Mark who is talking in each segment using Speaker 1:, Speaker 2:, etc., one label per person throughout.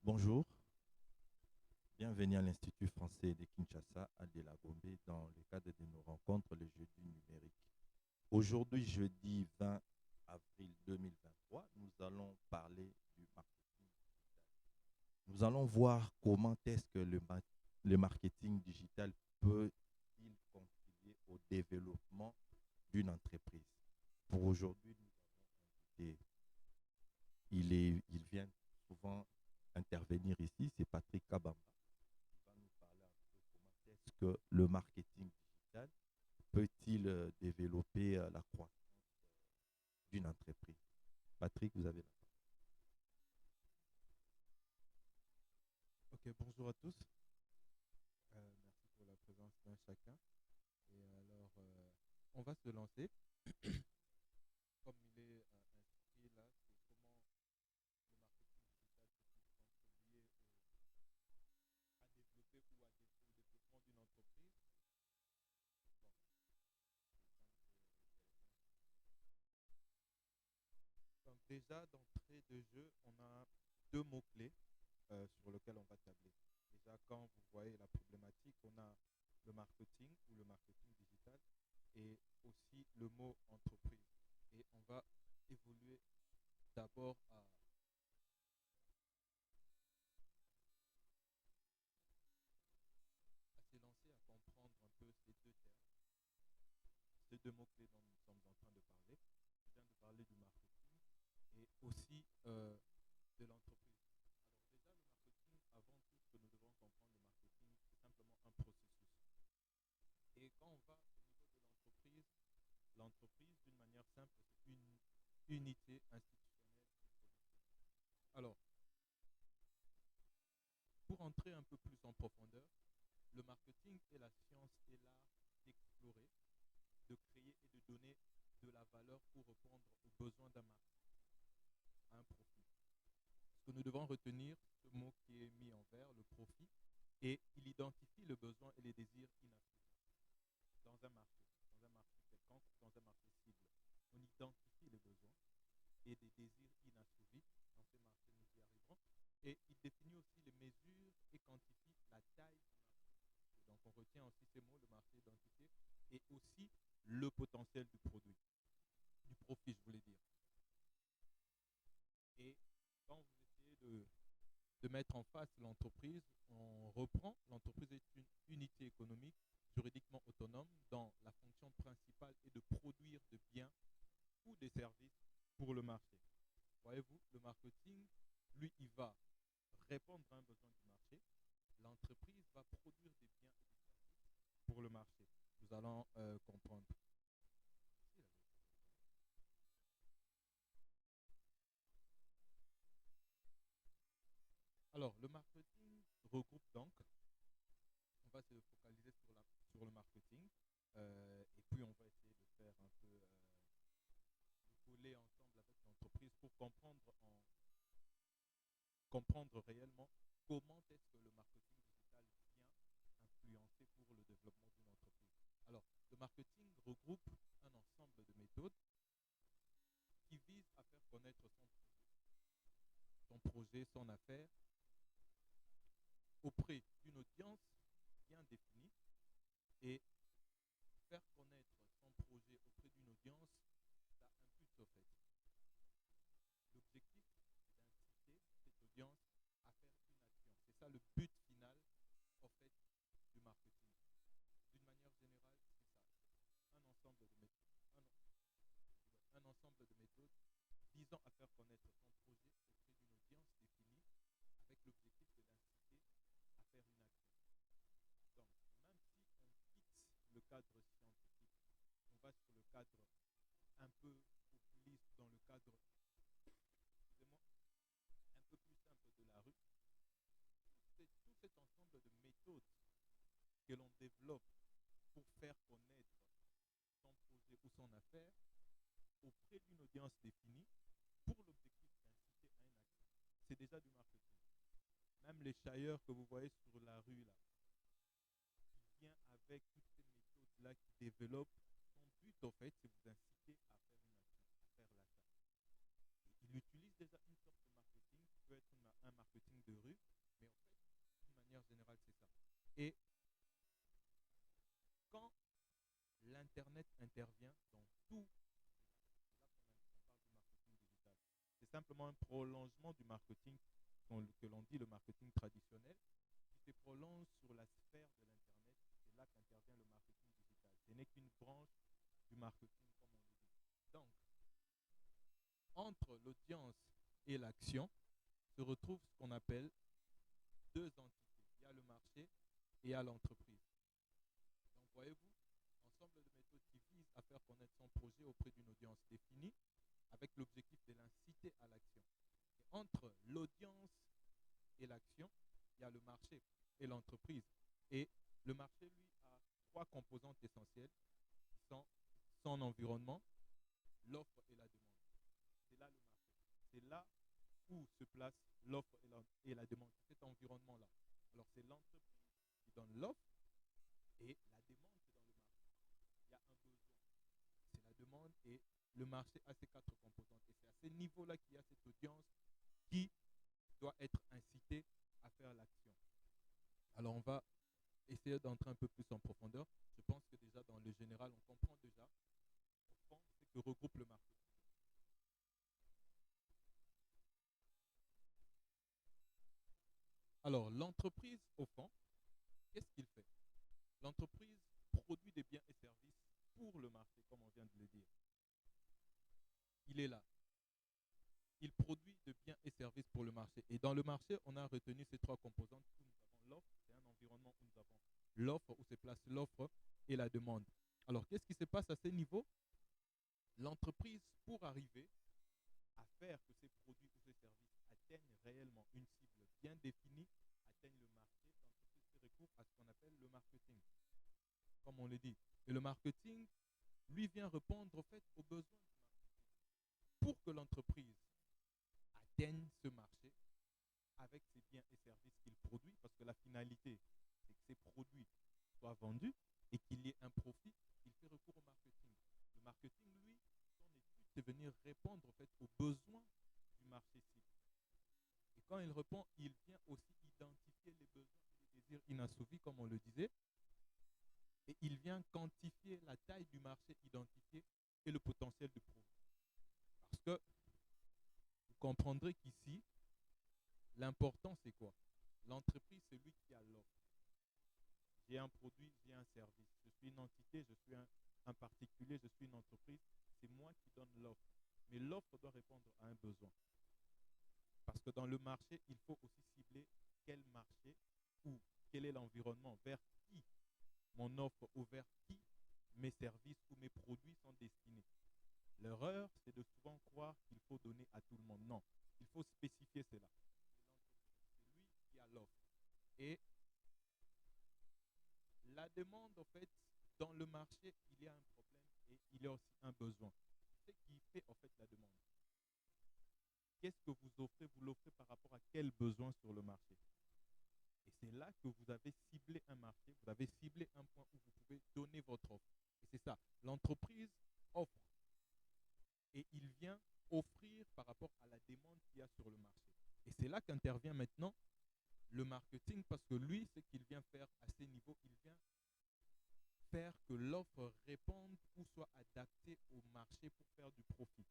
Speaker 1: Bonjour, bienvenue à l'Institut français de Kinshasa à Delagombe dans le cadre de nos rencontres le jeudi numérique. Aujourd'hui, jeudi 20 avril 2023, nous allons parler du marketing digital. Nous allons voir comment est-ce que le marketing digital peut-il contribuer au développement d'une entreprise. Pour aujourd'hui, nous avons invité, il vient souvent intervenir ici, c'est Patrick Kabamba. Il va nous parler un peu comment est-ce que le marketing digital peut-il développer la croissance d'une entreprise. Patrick, vous avez la parole.
Speaker 2: Ok, bonjour à tous. Merci pour la présence d'un chacun. Et alors, on va se lancer. Comme il est inscrit là, c'est comment le marketing digital peut-il contribuer à développer ou au développement d'une entreprise. Bon, c'est simple et intéressant. Donc déjà, d'entrée de jeu, on a deux mots-clés sur lesquels on va tabler. Déjà, quand vous voyez la problématique, on a le marketing ou le marketing digital et aussi le mot entreprise. Et on va évoluer d'abord à s'élancer, à comprendre un peu ces deux termes, ces deux mots-clés dont nous sommes en train de parler. Je viens de parler du marketing et aussi de l'entreprise. Alors déjà, le marketing, avant tout ce que nous devons comprendre, le marketing, c'est simplement un processus. Et quand on va au niveau de l'entreprise, l'entreprise, d'une manière simple, c'est une unité institutionnelle et politique. Alors, pour entrer un peu plus en profondeur, le marketing est la science et l'art d'explorer, de créer et de donner de la valeur pour répondre aux besoins d'un marché, à un profit. Ce que nous devons retenir, ce mot qui est mis en vert, le profit, et il identifie le besoin et les désirs inassouvis dans un marché quelconque, dans un marché cible. On identifie les besoins et des désirs inassouvis dans ces marchés, nous y arriverons. Et il définit aussi les mesures et quantifie la taille du marché. Et donc on retient aussi ces mots, le marché identifié, et aussi le potentiel du produit, du profit, je voulais dire. Et quand vous essayez de mettre en face l'entreprise, on reprend, l'entreprise est une unité économique juridiquement autonome dont la fonction principale est de produire des biens ou des services pour le marché. Voyez-vous, le marketing, lui, il va répondre à un besoin du marché. L'entreprise va produire des biens et des services pour le marché. Nous allons comprendre. Alors, le marketing regroupe donc, on va se focaliser sur le marketing, et puis on va essayer de faire un peu, de coller ensemble avec l'entreprise pour comprendre réellement comment est-ce que le marketing digital vient influencer pour le développement d'une entreprise. Alors, le marketing regroupe un ensemble de méthodes qui visent à faire connaître son affaire auprès d'une audience bien définie et faire connaître son projet auprès d'une audience, ça impute au fait. L'objectif, c'est d'inciter cette audience à faire une action. C'est ça le but final, au fait, du marketing. D'une manière générale, c'est ça. Un ensemble de méthodes, un ensemble de méthodes visant à faire connaître son projet auprès d'une audience définie avec l'objectif de l'inciter à faire une action. Donc, même si on quitte le cadre scientifique, on va sur le cadre un peu populiste, dans le cadre, excusez-moi, un peu plus simple de la rue, tout cet ensemble de méthodes que l'on développe pour faire connaître son projet ou son affaire auprès d'une audience définie pour l'objectif d'inciter à une action, c'est déjà du marketing. Même les chailleurs que vous voyez sur la rue là, qui vient avec toutes ces méthodes là qui développent, son but en fait c'est vous inciter à faire une action, à faire l'achat. Il utilise déjà une sorte de marketing qui peut être un marketing de rue Internet intervient dans tout. C'est simplement un prolongement du marketing que l'on dit le marketing traditionnel, qui se prolonge sur la sphère de l'Internet. C'est là qu'intervient le marketing digital. Ce n'est qu'une branche du marketing, comme on le dit. Donc, entre l'audience et l'action se retrouve ce qu'on appelle deux entités. Il y a le marché et il y a l'entreprise. Donc, voyez-vous, ensemble de méthodes qui visent à faire connaître son projet auprès d'une audience définie avec l'objectif de l'inciter à l'action. Et entre l'audience et l'action, il y a le marché et l'entreprise. Et le marché, lui, a trois composantes essentielles qui sont son environnement, l'offre et la demande. C'est là le marché. C'est là où se place l'offre et la demande, cet environnement-là. Alors, c'est l'entreprise qui donne l'offre et la demande, c'est dans le marché. Il y a un besoin. C'est la demande et le marché a ces quatre composantes. Et c'est à ce niveau-là qu'il y a cette audience qui doit être incitée à faire l'action. Alors, on va essayer d'entrer un peu plus en profondeur. Je pense que déjà, dans le général, on comprend déjà, au fond, ce que regroupe le marketing. Alors, l'entreprise, au fond, qu'est-ce qu'il fait? L'entreprise produit des biens et services pour le marché, comme on vient de le dire. Il est là. Il produit de biens et services pour le marché. Et dans le marché, on a retenu ces trois composantes où nous avons l'offre, c'est un environnement où nous avons l'offre, où se place l'offre et la demande. Alors, qu'est-ce qui se passe à ces niveaux? L'entreprise, pour arriver à faire que ces produits ou ces services atteignent réellement une cible bien définie, atteignent le marché, l'entreprise fait recours à ce qu'on appelle le marketing, comme on le dit. Et le marketing, lui, vient répondre au fait aux besoins du marché. Pour que l'entreprise atteigne ce marché avec ses biens et services qu'il produit, parce que la finalité, c'est que ces produits soient vendus et qu'il y ait un profit, il fait recours au marketing. Le marketing, lui, son étude, c'est venir répondre au fait aux besoins du marché cible. Et quand il répond, il vient aussi identifier les besoins et les désirs inassouvis, comme on le disait, et il vient quantifier la taille du marché identifié et le potentiel de profit. Parce que vous comprendrez qu'ici, l'important, c'est quoi? L'entreprise, c'est lui qui a l'offre. J'ai un produit, j'ai un service. Je suis une entité, je suis un particulier, je suis une entreprise. C'est moi qui donne l'offre. Mais l'offre doit répondre à un besoin. Parce que dans le marché, il faut aussi cibler quel marché ou quel est l'environnement, vers qui mon offre ou vers qui mes services ou mes produits sont destinés. L'erreur, c'est de souvent croire qu'il faut donner à tout le monde. Non, il faut spécifier cela. C'est lui qui a l'offre. Et la demande, en fait, dans le marché, il y a un problème et il y a aussi un besoin. Ce qui fait, en fait, la demande. Qu'est-ce que vous offrez? Vous l'offrez par rapport à quel besoin sur le marché? Et c'est là que vous avez ciblé un marché, vous avez ciblé un point où vous pouvez donner votre offre. Et c'est ça, l'entreprise offre. Et il vient offrir par rapport à la demande qu'il y a sur le marché. Et c'est là qu'intervient maintenant le marketing, parce que lui, ce qu'il vient faire à ces niveaux, il vient faire que l'offre réponde ou soit adaptée au marché pour faire du profit.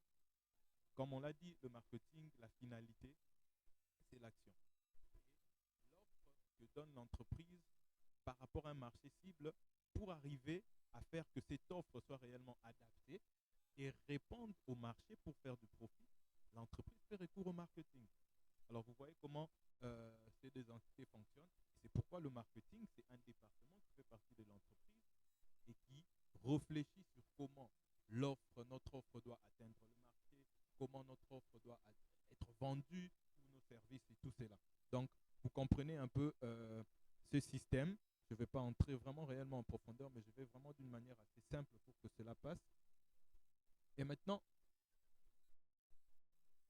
Speaker 2: Comme on l'a dit, le marketing, la finalité, c'est l'action. L'offre que donne l'entreprise par rapport à un marché cible pour arriver à faire que cette offre soit réellement adaptée et répondre au marché pour faire du profit, l'entreprise fait recours au marketing. Alors vous voyez comment ces deux entités fonctionnent. C'est pourquoi le marketing, c'est un département qui fait partie de l'entreprise et qui réfléchit sur comment notre offre doit atteindre le marché, comment notre offre doit être vendue, tous nos services et tout cela. Donc, vous comprenez un peu ce système. Je ne vais pas entrer vraiment réellement en profondeur, mais je vais vraiment d'une manière assez simple pour que cela passe. Et maintenant,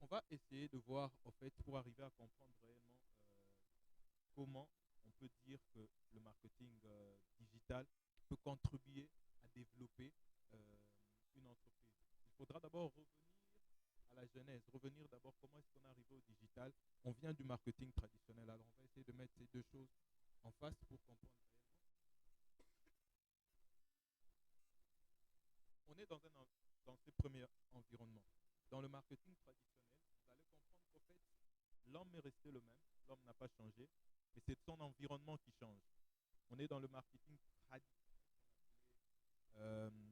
Speaker 2: on va essayer de voir, en fait, pour arriver à comprendre réellement comment on peut dire que le marketing digital peut contribuer à développer une entreprise. Il faudra d'abord revenir à la genèse, revenir d'abord comment est-ce qu'on est arrivé au digital. On vient du marketing traditionnel, alors on va essayer de mettre ces deux choses en face pour comprendre réellement. on est dans ces premiers environnements. Dans le marketing traditionnel, vous allez comprendre qu'en fait, l'homme est resté le même, l'homme n'a pas changé, mais c'est son environnement qui change. On est dans le marketing traditionnel,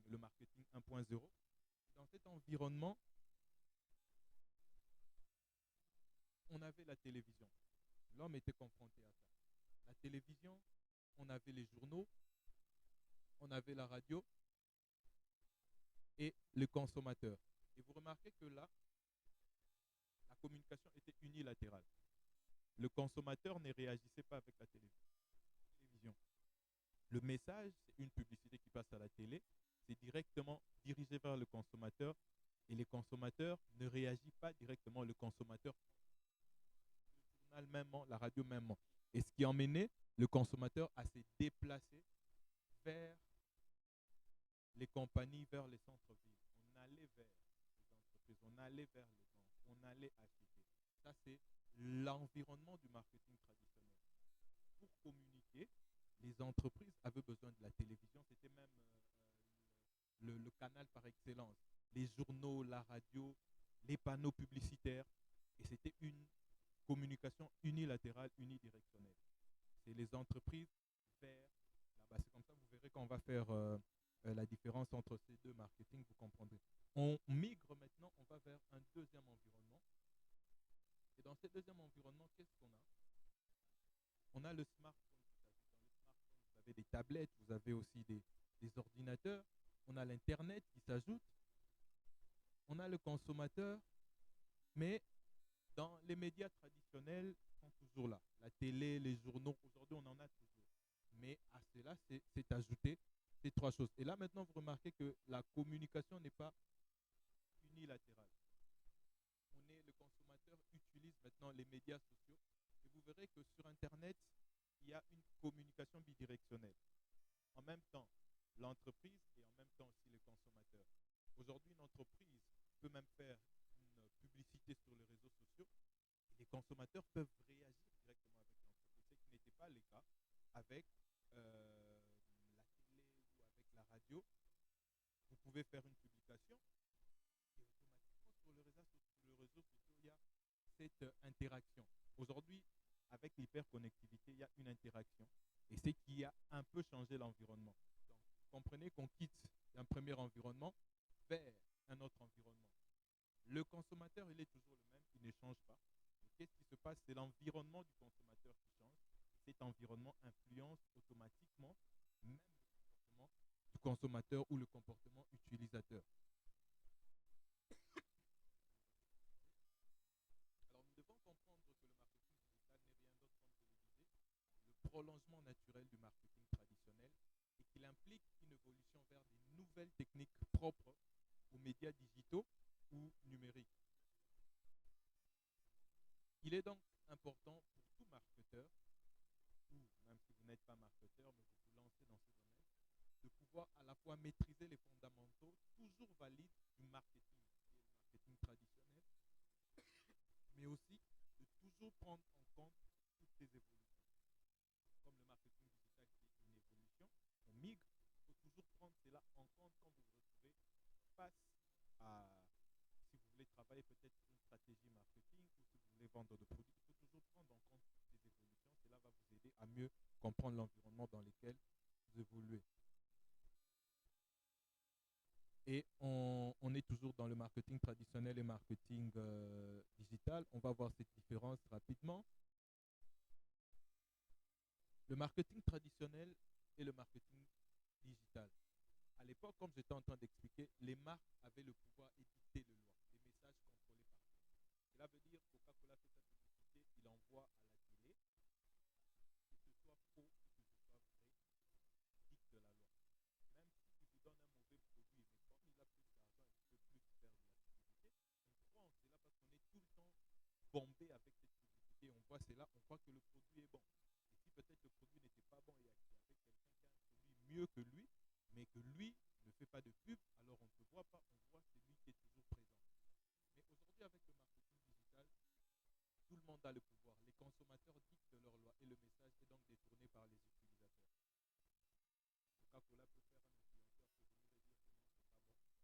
Speaker 2: le marketing 1.0. Dans cet environnement, on avait la télévision. L'homme était confronté à ça. La télévision, on avait les journaux, on avait la radio et le consommateur. Et vous remarquez que là, la communication était unilatérale. Le consommateur ne réagissait pas avec la télévision. Le message, c'est une publicité qui passe à la télé, c'est directement dirigé vers le consommateur et les consommateurs ne réagissent pas directement. Le consommateur, le journal même, la radio même. Et ce qui emmenait le consommateur à se déplacer vers les compagnies, vers les centres-villes. On allait vers les entreprises, on allait vers les banques, on allait acheter. Ça, c'est l'environnement du marketing traditionnel. Pour communiquer, les entreprises avaient besoin de la télévision. C'était même le canal par excellence. Les journaux, la radio, les panneaux publicitaires. Et c'était une communication unilatérale, unidirectionnelle. C'est les entreprises vers là-bas. C'est comme ça, vous verrez qu'on va faire la différence entre ces deux marketing, vous comprendrez. On migre maintenant, on va vers un deuxième environnement. Et dans ce deuxième environnement, qu'est-ce qu'on a? On a le smartphone qui s'ajoute. Dans le smartphone, vous avez des tablettes, vous avez aussi des ordinateurs. On a l'Internet qui s'ajoute. On a le consommateur. Mais dans les médias traditionnels, ils sont toujours là. La télé, les journaux, aujourd'hui, on en a toujours. Mais à cela, c'est ajouté ces trois choses. Et là, maintenant, vous remarquez que la communication n'est pas unilatérale. Le consommateur utilise maintenant les médias sociaux. Et vous verrez que sur Internet, il y a une communication bidirectionnelle. En même temps, l'entreprise et en même temps aussi les consommateurs. Aujourd'hui, une entreprise peut même faire une publicité sur les réseaux sociaux et les consommateurs peuvent réagir directement avec l'entreprise, ce qui n'était pas le cas avec la télé ou avec la radio. Vous pouvez faire une publication et automatiquement sur le réseau social, il y a cette interaction. Aujourd'hui, avec l'hyperconnectivité, il y a une interaction et c'est qui a un peu changé l'environnement. Donc, comprenez qu'on quitte un premier environnement vers un autre environnement. Le consommateur, il est toujours le même, il ne change pas. Qu'est-ce qui se passe? C'est l'environnement du consommateur qui change. Cet environnement influence automatiquement même le comportement du consommateur ou le comportement utilisateur. Alors, nous devons comprendre que le marketing digital n'est rien d'autre, comme je le disais, le prolongement naturel du marketing traditionnel et qu'il implique une évolution vers des nouvelles techniques propres aux médias digitaux ou numériques. Il est donc important pour tout marketeur, ou même si vous n'êtes pas marketeur, mais vous vous lancez dans ce domaine, de pouvoir à la fois maîtriser les fondamentaux toujours valides du marketing, qui est le marketing traditionnel, mais aussi de toujours prendre en compte toutes ces évolutions. Comme le marketing digital qui est une évolution, on migre, il faut toujours prendre cela en compte quand vous vous retrouvez face à, si vous voulez travailler peut-être sur une stratégie marketing ou si vous voulez vendre de produits, il faut toujours prendre en compte toutes ces évolutions. Cela va vous aider à mieux comprendre l'environnement dans lequel vous évoluez. Et on est toujours dans le marketing traditionnel et marketing digital. On va voir cette différence rapidement. Le marketing traditionnel et le marketing digital. À l'époque, comme j'étais en train d'expliquer, les marques avaient le pouvoir d'éditer le loi, les messages contrôlés par eux. Cela veut dire que Coca-Cola fait sa publicité, il envoie à la télé, que ce soit faux ou que ce soit vrai, dicte la loi. Même s'il vous donne un mauvais produit, mais comme il a plus d'argent, il ne peut plus faire de la publicité, on croit en cela parce qu'on est tout le temps bombé avec cette publicité. On voit cela, on croit que le produit est bon. Et si peut-être le produit n'était pas bon, il y avait quelqu'un qui a un produit mieux que lui, mais que lui ne fait pas de pub, alors on ne te voit pas, on voit celui qui est toujours présent. Mais aujourd'hui, avec le marketing digital, tout le monde a le pouvoir. Les consommateurs dictent leur loi et le message est donc détourné par les utilisateurs. Coca-Cola peut faire un influenceur pour venir et dire que non, c'est pas bon.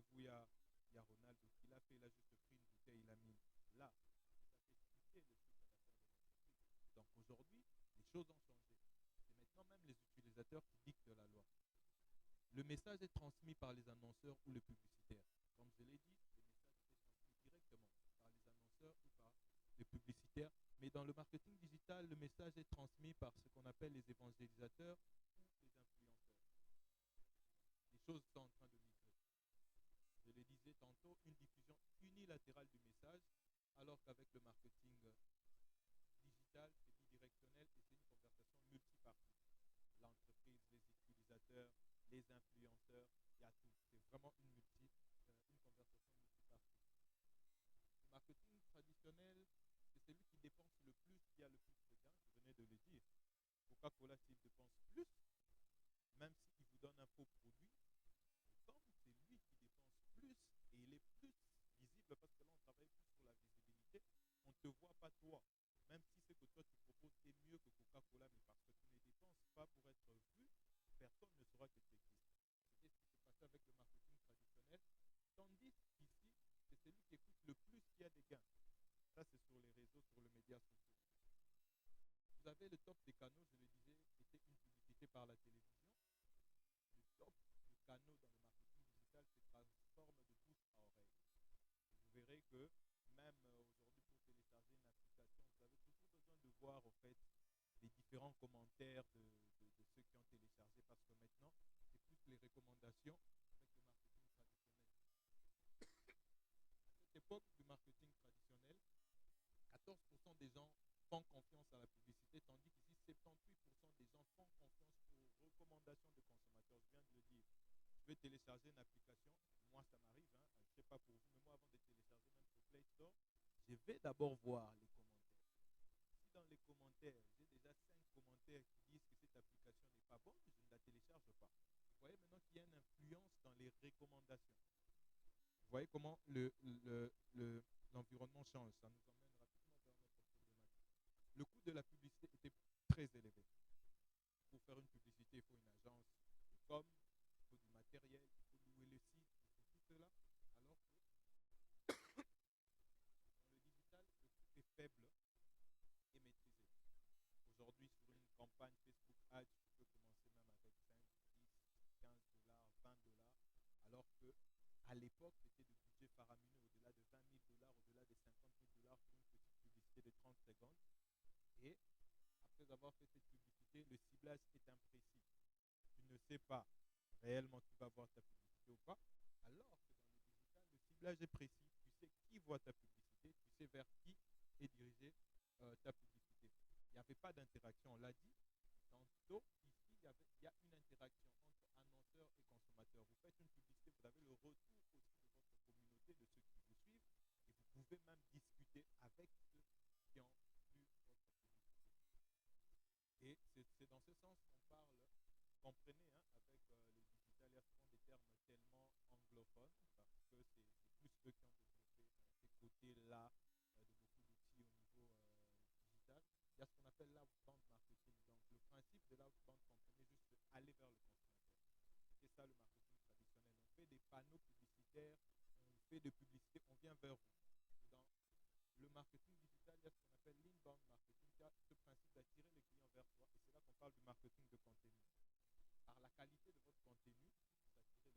Speaker 2: Rappelez-vous, il y a Ronaldo qui l'a fait, il a juste pris une bouteille, il a mis là. Ça fait chuter le chiffre d'affaires de l'entreprise. Donc aujourd'hui, les choses ont changé. C'est maintenant même les utilisateurs qui dictent la loi. Le message est transmis par les annonceurs ou les publicitaires. Comme je l'ai dit, le message est transmis directement par les annonceurs ou par les publicitaires. Mais dans le marketing digital, le message est transmis par ce qu'on appelle les évangélisateurs ou les influenceurs. Les choses sont en train de migrer. Je le disais tantôt, une diffusion unilatérale du message, alors qu'avec le marketing digital, c'est bidirectionnel et c'est une conversation multipartie. L'entreprise, les utilisateurs, les influenceurs, il y a tout. C'est vraiment une conversation multipartie. Le marketing traditionnel, c'est celui qui dépense le plus, qui a le plus de gains. Je venais de le dire. Coca-Cola, s'il dépense plus, même s'il vous donne un faux produit, comme c'est lui qui dépense plus et il est plus visible parce que là on travaille plus sur la visibilité, on ne te voit pas toi. Même si ce que toi tu proposes est mieux que Coca-Cola, mais parce que tu ne dépenses pas pour être vu, personne ne saura que tu existes. C'était ce qui s'est passé avec le marketing traditionnel. Tandis qu'ici, c'est celui qui écoute le plus qui a des gains. Ça, c'est sur les réseaux, sur les médias sociaux. Vous avez le top des canaux, je le disais, était une publicité par la télévision. Le top de canaux dans le marketing digital se transforme de bouche à oreille. Et vous verrez que même aujourd'hui, pour télécharger une application, vous avez toujours besoin de voir en fait les différents commentaires de ceux qui ont téléchargé parce que maintenant, c'est plus les recommandations avec le marketing traditionnel. À cette époque du marketing traditionnel, 14% des gens font confiance à la publicité, tandis qu'ici, 78% des gens font confiance aux recommandations de consommateurs. Je viens de le dire. Je vais télécharger une application. Moi, ça m'arrive. Hein. Je ne sais pas pour vous, mais moi, avant de télécharger même sur Play Store, je vais d'abord voir les commentaires. Si dans les commentaires, j'ai déjà 5 commentaires qui disent que cette application n'est pas bonne, je ne la télécharge pas. Vous voyez maintenant qu'il y a une influence dans les recommandations. Vous voyez comment l'environnement change. Ça nous emmène rapidement vers notre problématique. Le coût de la publicité était très élevé. Pour faire une publicité, il faut une agence de com, il faut du matériel, il faut louer le site, il faut tout cela. Alors que dans le digital, le coût est faible et maîtrisé. Aujourd'hui, sur une campagne Facebook Ads, tu peux commencer même avec 5, 10, 15 dollars, 20 dollars, alors que à l'époque, c'était de budget faramineux, au-delà de 20 000 dollars, au-delà de 50 000 dollars pour une petite publicité de 30 secondes. Et après avoir fait cette publicité, le ciblage est imprécis. Tu ne sais pas réellement qui va voir ta publicité ou pas, alors que dans le digital, le ciblage est précis. Tu sais qui voit ta publicité, tu sais vers qui est dirigée ta publicité. Il n'y avait pas d'interaction, on l'a dit. Tantôt, ici, il y a une interaction entre annonceur et consommateur. Vous faites une publicité, vous avez le retour aussi de votre communauté, de ceux qui vous suivent, et vous pouvez même discuter avec ceux qui ont vu votre publicité. Et c'est dans ce sens qu'on parle, comprenez, hein, avec le digital, il y a souvent des termes tellement anglophones, parce que c'est plus eux qui ont développé ces côtés-là de beaucoup d'outils au niveau digital. Il y a ce qu'on appelle l'outbound marketing. Donc, le principe de l'outbound comprenait juste aller vers le consommateur. C'est ça le marketing traditionnel. On fait des panneaux publicitaires, on fait des publicités, on vient vers vous. Et dans le marketing digital, il y a ce qu'on appelle l'inbound marketing, qui a ce principe d'attirer les clients vers soi. Et c'est là qu'on parle du marketing de contenu. Par la qualité de votre contenu, vous attirez les gens vers vous.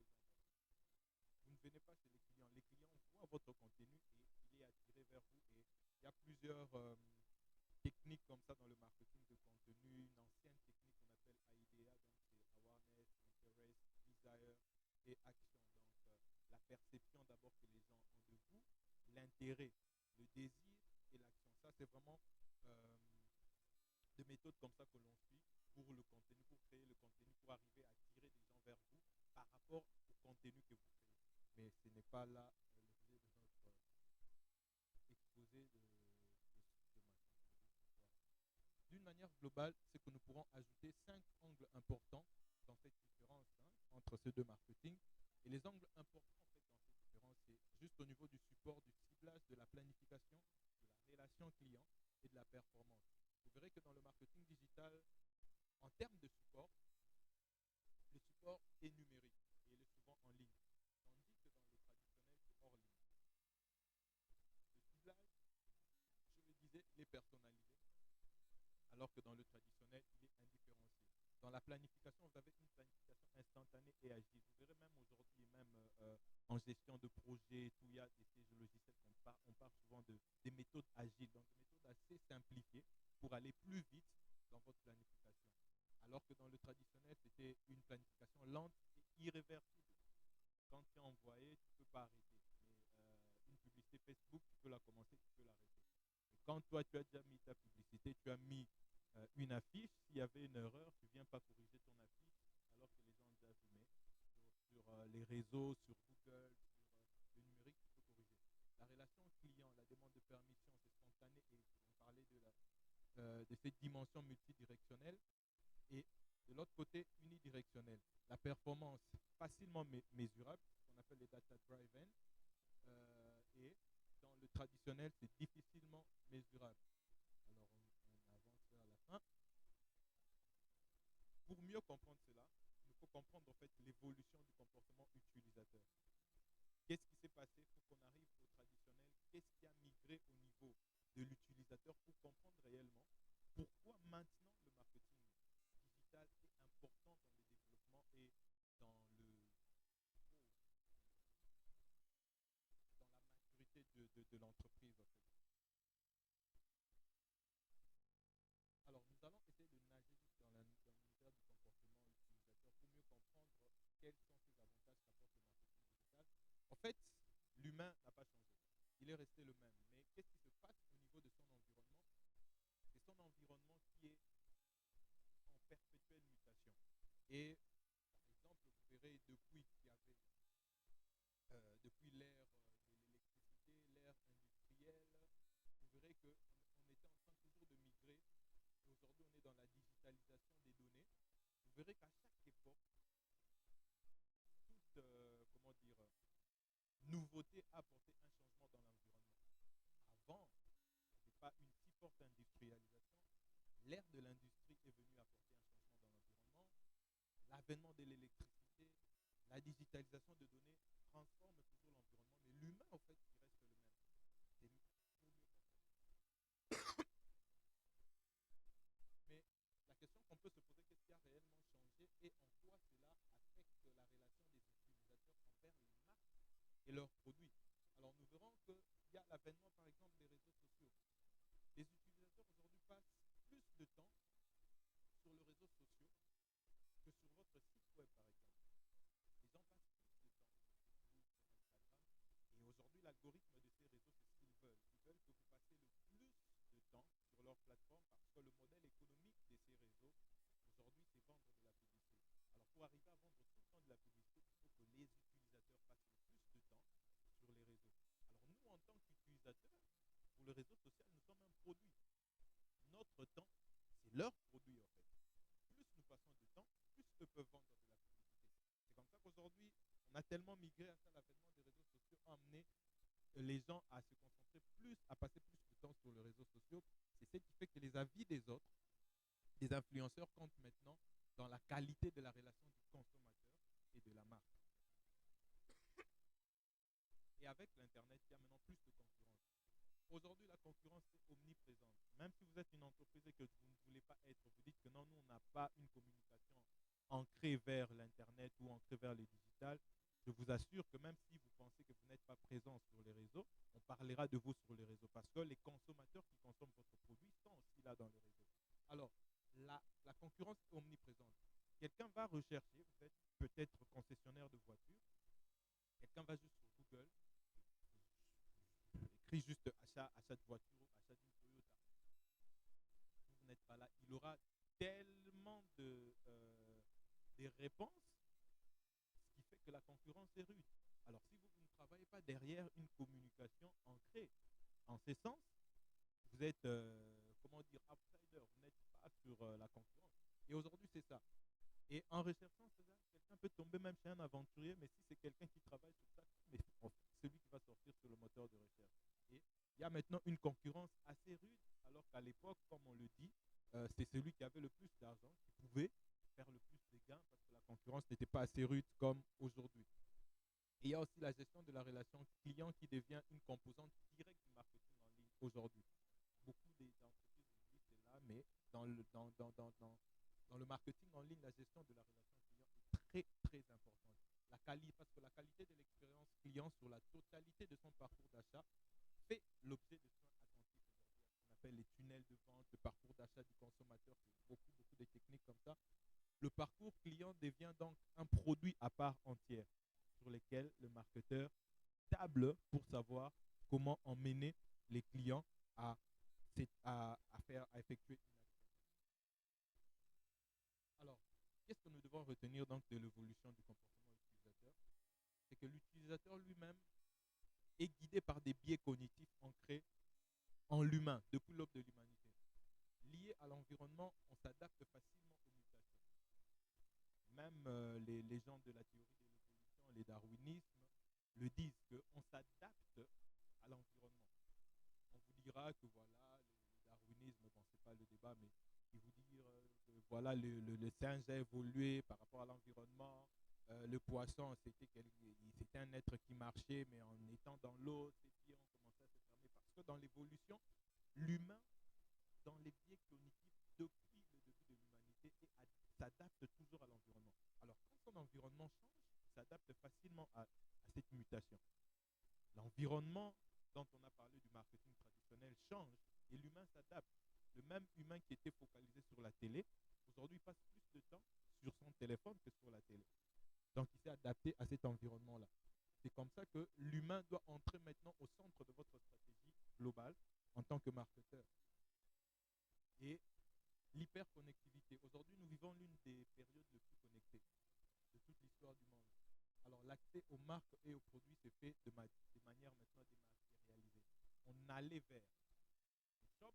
Speaker 2: Vous ne venez pas chez les clients. Les clients voient votre contenu et il est attiré vers vous. Et il y a plusieurs techniques comme ça dans le marketing de contenu. Une ancienne technique qu'on appelle AIDA, donc c'est Awareness, Interest, Desire et Action. Donc la perception d'abord que les gens ont de vous, l'intérêt, le désir et l'action. Ça, c'est vraiment des méthodes comme ça que l'on suit pour le contenu, pour créer le contenu, pour arriver à attirer des gens vers vous par rapport au contenu que vous créez. Mais ce n'est pas là l'objet de notre exposé de matin. D'une manière globale, c'est que nous pourrons ajouter 5 angles importants dans cette différence entre ces deux marketing. Et les angles importants en fait, dans cette différence, c'est juste au niveau du support, du ciblage, de la planification, de la relation client et de la performance. Vous verrez que dans le marketing digital, en termes de support, le support est numérique et il est souvent en ligne. Tandis que dans le personnalisé, alors que dans le traditionnel, il est indifférencié. Dans la planification, vous avez une planification instantanée et agile. Vous verrez même aujourd'hui, même en gestion de projet, tout, il y a ces logiciels on parle souvent des méthodes agiles, donc des méthodes assez simplifiées pour aller plus vite dans votre planification. Alors que dans le traditionnel, c'était une planification lente et irréversible. Quand tu es envoyé, tu ne peux pas arrêter. Mais une publicité Facebook, tu peux la commencer, tu peux l'arrêter. Et quand toi, tu as déjà mis ta publicité, tu as mis une affiche, s'il y avait une erreur, tu ne viens pas corriger ton affiche alors que les gens ont déjà vu. Mais sur les réseaux, sur Google, sur le numérique, tu peux corriger. La relation client, la demande de permission, c'est spontané et on parlait de cette dimension multidirectionnelle. Et de l'autre côté, unidirectionnelle. La performance facilement mesurable, ce qu'on appelle les data driven, et dans le traditionnel, c'est difficilement mesurable. Alors, on avance vers la fin. Pour mieux comprendre cela, il faut comprendre en fait l'évolution du comportement utilisateur. Qu'est-ce qui s'est passé pour qu'on arrive au traditionnel? Qu'est-ce qui a migré au niveau de l'utilisateur pour comprendre réellement pourquoi maintenant le marketing digital est important dans le développement et dans la maturité de l'entreprise en fait. Alors, nous allons essayer de nager juste dans l'univers du comportement utilisateur pour mieux comprendre quels sont ces avantages qu'apporte le marketing digital. En fait, l'humain n'a pas changé. Il est resté le même. Mais qu'est-ce qui se passe au niveau de son environnement? C'est son environnement qui est en perpétuelle mutation. Et par exemple, vous verrez depuis qu'il y avait depuis l'ère de l'électricité, l'ère industrielle, vous verrez qu'on était en train toujours de migrer. Et aujourd'hui, on est dans la digitalisation des données. Vous verrez qu'à chaque époque, toute comment dire, nouveauté a apporté un changement dans l'environnement. Avant, il n'y avait pas une si forte industrialisation. L'ère de l'industrie est venue apporter un changement dans l'environnement. L'avènement de l'électricité, la digitalisation de données transforme toujours l'environnement, mais l'humain, en fait, il reste le même. C'est mieux Mais la question qu'on peut se poser, qu'est-ce qui a réellement changé et en quoi cela affecte la relation des utilisateurs envers les marques et leurs produits? Alors, nous verrons qu'il y a l'avènement, par exemple, des réseaux sociaux. Les utilisateurs aujourd'hui passent plus de temps sur les réseaux sociaux que sur votre site web, par exemple. Les gens passent plus de temps sur Facebook, sur Instagram. Et aujourd'hui, l'algorithme de ces réseaux, c'est ce qu'ils veulent. Ils veulent que vous passiez le plus de temps sur leur plateforme parce que le modèle économique de ces réseaux, aujourd'hui, c'est vendre de la publicité. Alors, pour arriver à vendre tout le temps de la publicité, il faut que les utilisateurs passent le plus de temps sur les réseaux. Alors, nous, en tant qu'utilisateurs, pour le réseau social, nous sommes un produit. Notre temps, c'est leur produit, en fait. Plus nous passons de temps, plus eux peuvent vendre de la publicité. C'est comme ça qu'aujourd'hui, on a tellement migré à ça, l'avènement des réseaux sociaux a amené les gens à se concentrer plus, à passer plus de temps sur les réseaux sociaux. C'est ce qui fait que les avis des autres, des influenceurs, comptent maintenant dans la qualité de la relation du consommateur et de la marque. Et avec l'Internet, il y a maintenant plus de concurrence. Aujourd'hui, la concurrence est omniprésente. Même si vous êtes une entreprise et que vous ne voulez pas être, vous dites que non, nous, on n'a pas une communication ancrée vers l'Internet ou ancrée vers les digitales, je vous assure que même si vous pensez que vous n'êtes pas présent sur les réseaux, on parlera de vous sur les réseaux parce que les consommateurs qui consomment votre produit sont aussi là dans les réseaux. Alors, la concurrence est omniprésente. Quelqu'un va rechercher, vous êtes peut-être concessionnaire de voitures, quelqu'un va juste sur Google, écrit juste achat de voiture, achat d'une Toyota. Vous n'êtes pas là. Il aura tellement des réponses, ce qui fait que la concurrence est rude. Alors, si vous ne travaillez pas derrière une communication ancrée en ce sens, vous êtes, comment dire, outsider. Vous n'êtes pas sur la concurrence. Et aujourd'hui, c'est ça. Et en recherchant cela, quelqu'un peut tomber même chez un aventurier, mais si c'est quelqu'un qui travaille sur ça, mais celui qui va sortir sur le moteur de recherche. Et il y a maintenant une concurrence assez rude, alors qu'à l'époque, comme on le dit, c'est celui qui avait le plus d'argent qui pouvait faire le plus de gains parce que la concurrence n'était pas assez rude comme aujourd'hui. Et il y a aussi la gestion de la relation client qui devient une composante directe du marketing en ligne aujourd'hui. Beaucoup des entreprises mais dans le marketing en ligne, la gestion de la relation client est très, très importante. Parce que la qualité de l'expérience client sur la totalité de son parcours d'achat fait l'objet de soins attentifs aujourd'hui. On appelle les tunnels de vente, le parcours d'achat du consommateur, beaucoup, beaucoup de techniques comme ça. Le parcours client devient donc un produit à part entière sur lequel le marketeur table pour savoir comment emmener les clients à effectuer une action. Alors, qu'est-ce que nous devons retenir donc de l'évolution du comportement utilisateur? C'est que l'utilisateur lui-même est guidé par des biais cognitifs ancrés en l'humain depuis l'aube de l'humanité. Liés à l'environnement, on s'adapte facilement aux mutations. Même les gens de la théorie de l'évolution, les darwinismes, le disent qu'on s'adapte à l'environnement. On vous dira que voilà, le darwinisme, bon, c'est pas le débat, mais il vous dit que voilà, le singe a évolué par rapport à l'environnement. Le poisson, c'était un être qui marchait, mais en étant dans l'eau, ses pieds ont commencé à se fermer. Parce que dans l'évolution, l'humain, dans les biais cognitifs depuis le début de l'humanité, s'adapte toujours à l'environnement. Alors, quand son environnement change, il s'adapte facilement à cette mutation. L'environnement dont on a parlé du marketing traditionnel change et l'humain s'adapte. Le même humain qui était focalisé sur la télé, aujourd'hui, passe plus de temps sur son téléphone que sur la télé. Donc, il s'est adapté à cet environnement-là. C'est comme ça que l'humain doit entrer maintenant au centre de votre stratégie globale en tant que marketeur. Et l'hyperconnectivité. Aujourd'hui, nous vivons l'une des périodes les plus connectées de toute l'histoire du monde. Alors, l'accès aux marques et aux produits se fait de manière maintenant dématérialisée. On allait vers les shops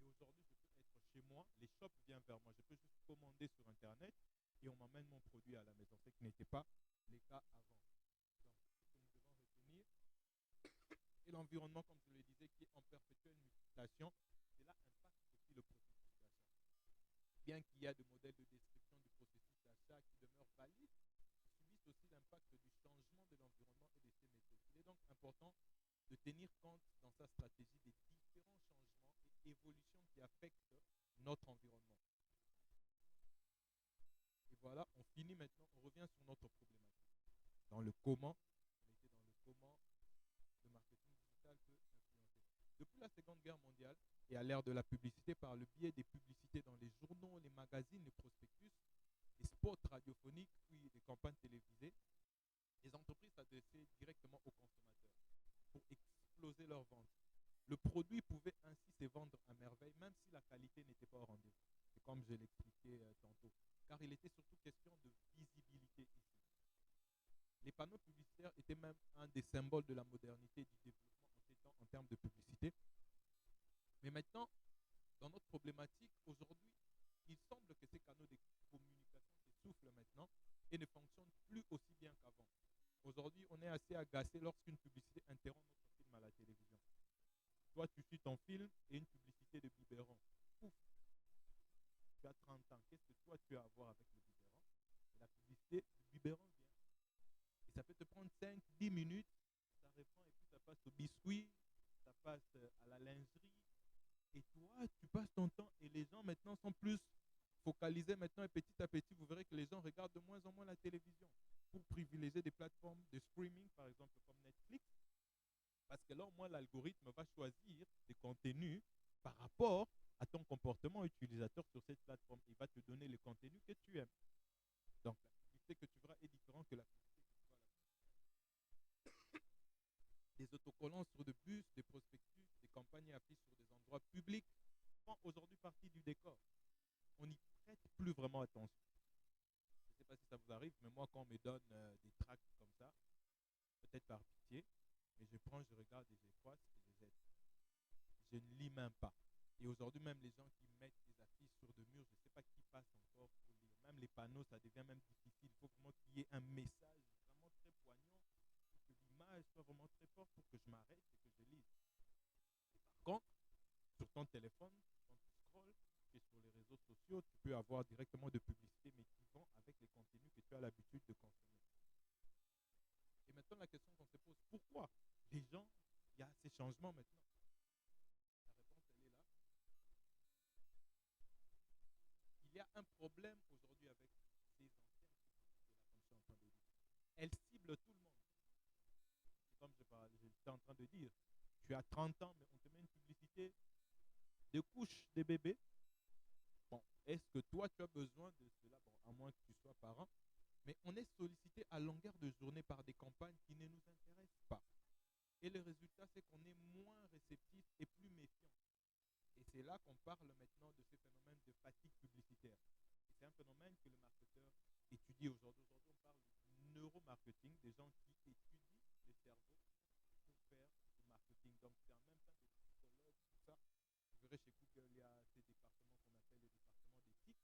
Speaker 2: et aujourd'hui, je peux être chez moi. Les shops viennent vers moi. Je peux juste commander sur Internet et on m'amène mon produit à la maison. Ce qui n'était pas le cas avant. Donc, ce que nous devons retenir, et l'environnement, comme je le disais, qui est en perpétuelle mutation, cela impacte aussi le processus d'achat. Bien qu'il y a des modèles de description du processus d'achat qui demeurent valides, ils subissent aussi l'impact du changement de l'environnement et de ses méthodes. Il est donc important de tenir compte dans sa stratégie des différents changements et évolutions qui affectent notre environnement. Et voilà, on finit maintenant, on revient sur notre problématique. Dans le comment, on était dans le comment le marketing digital peut influencer. Depuis la Seconde Guerre mondiale et à l'ère de la publicité, par le biais des publicités dans les journaux, les magazines, les prospectus, les spots radiophoniques, puis les campagnes télévisées, les entreprises s'adressaient directement aux consommateurs pour exploser leurs ventes. Le produit pouvait ainsi se vendre à merveille, même si la qualité n'était pas au rendez-vous. C'est comme je l'expliquais tantôt. Car il était surtout question de visibilité ici. Les panneaux publicitaires étaient même un des symboles de la modernité et du développement en ces temps en termes de publicité. Mais maintenant, dans notre problématique, aujourd'hui, il semble que ces canaux de communication s'essoufflent maintenant et ne fonctionnent plus aussi bien qu'avant. Aujourd'hui, on est assez agacé lorsqu'une publicité interrompt notre film à la télévision. Toi, tu suis ton film et une publicité de biberon. Ouf, tu as 30 ans. Qu'est-ce que toi, tu as à voir avec le biberon? La publicité du biberon vient. Et ça peut te prendre 5-10 minutes. Ça reprend et puis ça passe au biscuit, ça passe à la lingerie. Et toi, tu passes ton temps et les gens maintenant sont plus focalisés maintenant et petit à petit, vous verrez que les gens regardent de moins en moins la télévision pour privilégier des plateformes de streaming, par exemple comme Netflix. Parce que là, au moins, l'algorithme va choisir des contenus par rapport à ton comportement utilisateur sur cette plateforme. Il va te donner le contenu que tu aimes. Donc, la publicité que tu verras est différente que la publicité que tu vois là. Des autocollants sur des bus, des prospectus, des campagnes affiches sur des endroits publics font aujourd'hui partie du décor. On n'y prête plus vraiment attention. Je ne sais pas si ça vous arrive, mais moi, quand on me donne des tracts comme ça, peut-être par pitié, mais je prends, je regarde et je croise et je jette. Je ne lis même pas. Et aujourd'hui, même les gens qui mettent des affiches sur des murs, je ne sais pas qui passe encore pour lire. Même les panneaux, ça devient même difficile. Il faut vraiment qu'il y ait un message vraiment très poignant pour que l'image soit vraiment très forte pour que je m'arrête et que je lise. Et par contre, sur ton téléphone, quand tu scrolles, et sur les réseaux sociaux, tu peux avoir directement de publicité, mais qui vont avec les contenus que tu as l'habitude de consommer. Et maintenant, la question qu'on se pose, pourquoi les gens, il y a ces changements maintenant? La réponse, elle est là. un problème aujourd'hui avec ces anciennes publicités, comme je suis en train de dire. Elles ciblent tout le monde. C'est comme j'étais en train de dire. Tu as 30 ans, mais on te met une publicité de couches des bébés. Bon, est-ce que toi, tu as besoin de cela? Bon, à moins que tu sois parent. Mais on est sollicité à longueur de journée par des campagnes qui ne nous intéressent pas. Et le résultat, c'est qu'on est moins réceptif et plus méfiant. Et c'est là qu'on parle maintenant de ce phénomène de fatigue publicitaire. Et c'est un phénomène que le marketeur étudie aujourd'hui. Aujourd'hui, on parle du neuromarketing, des gens qui étudient le cerveau pour faire du marketing. Donc, c'est en même temps des psychologues, tout ça. Vous verrez chez Google, il y a ces départements qu'on appelle les départements d'éthique.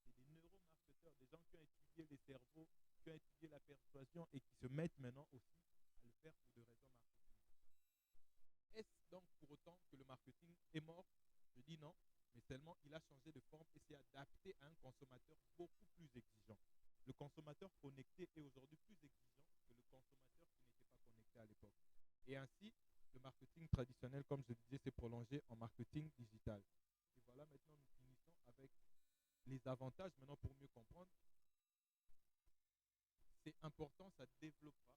Speaker 2: C'est des neuromarketeurs, des gens qui ont étudié les cerveaux, qui ont étudié la persuasion et qui se mettent maintenant aussi à le faire pour des raisons marketing. Est-ce donc pour autant que le marketing est mort? Je dis non, mais seulement il a changé de forme et s'est adapté à un consommateur beaucoup plus exigeant. Le consommateur connecté est aujourd'hui plus exigeant que le consommateur qui n'était pas connecté à l'époque. Et ainsi, le marketing traditionnel, comme je le disais, s'est prolongé en marketing digital. Et voilà, maintenant nous finissons avec les avantages. Maintenant, pour mieux comprendre, c'est important, ça développera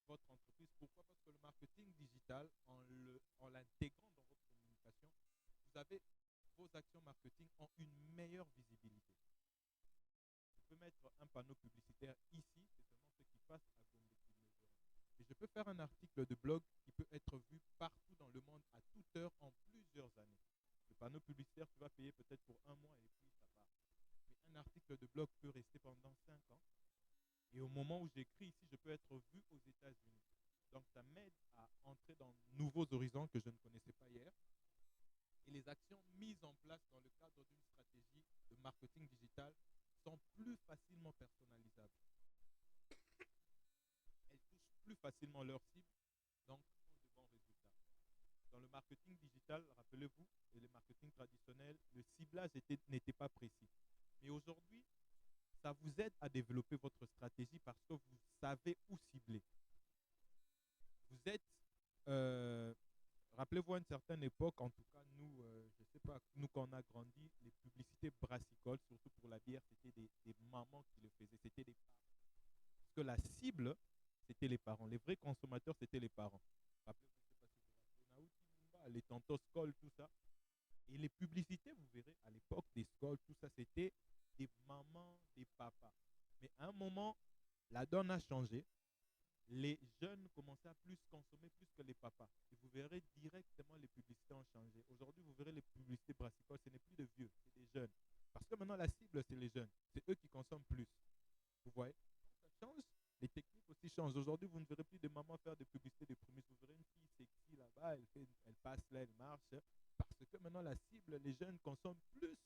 Speaker 2: votre entreprise. Pourquoi? Parce que le marketing digital, en l'intégrant dans votre communication, vous avez vos actions marketing ont une meilleure visibilité. Je peux mettre un panneau publicitaire ici, c'est seulement ceux qui passent à Gombe qui le verront. Et je peux faire un article de blog qui peut être vu partout dans le monde à toute heure en plusieurs années. Le panneau publicitaire, tu vas payer peut-être pour un mois et puis ça part. Mais un article de blog peut rester pendant 5 ans. Et au moment où j'écris ici, je peux être vu aux États-Unis. Donc ça m'aide à entrer dans de nouveaux horizons que je ne connaissais pas hier. Et les actions mises en place dans le cadre d'une stratégie de marketing digital sont plus facilement personnalisables. Elles touchent plus facilement leur cible, donc ont de bons résultats. Dans le marketing digital, rappelez-vous, et le marketing traditionnel, le ciblage n'était pas précis. Mais aujourd'hui, ça vous aide à développer votre stratégie parce que vous savez où cibler. Vous êtes, rappelez-vous à une certaine époque, en tout cas nous, je ne sais pas, nous quand on a grandi, les publicités brassicoles, surtout pour la bière, c'était des mamans qui le faisaient, c'était des parents. Parce que la cible, c'était les parents. Les vrais consommateurs, c'était les parents. Rappelez-vous, je ne sais pas si vous vous rappelez, Naouti Mumba, les tantos Skoll, tout ça. Et les publicités, vous verrez, à l'époque des Skoll, tout ça, c'était des mamans, des papas. Mais à un moment, la donne a changé. Les jeunes commençaient à plus consommer plus que les papas. Et vous verrez directement les publicités ont changé. Aujourd'hui, vous verrez les publicités brassicoles, ce n'est plus de vieux, c'est des jeunes. Parce que maintenant, la cible, c'est les jeunes. C'est eux qui consomment plus. Vous voyez? Quand ça change, les techniques aussi changent. Aujourd'hui, vous ne verrez plus de mamans faire des publicités de prémices. Vous verrez une fille sexy là-bas, elle passe là, elle marche. Parce que maintenant, la cible, les jeunes consomment plus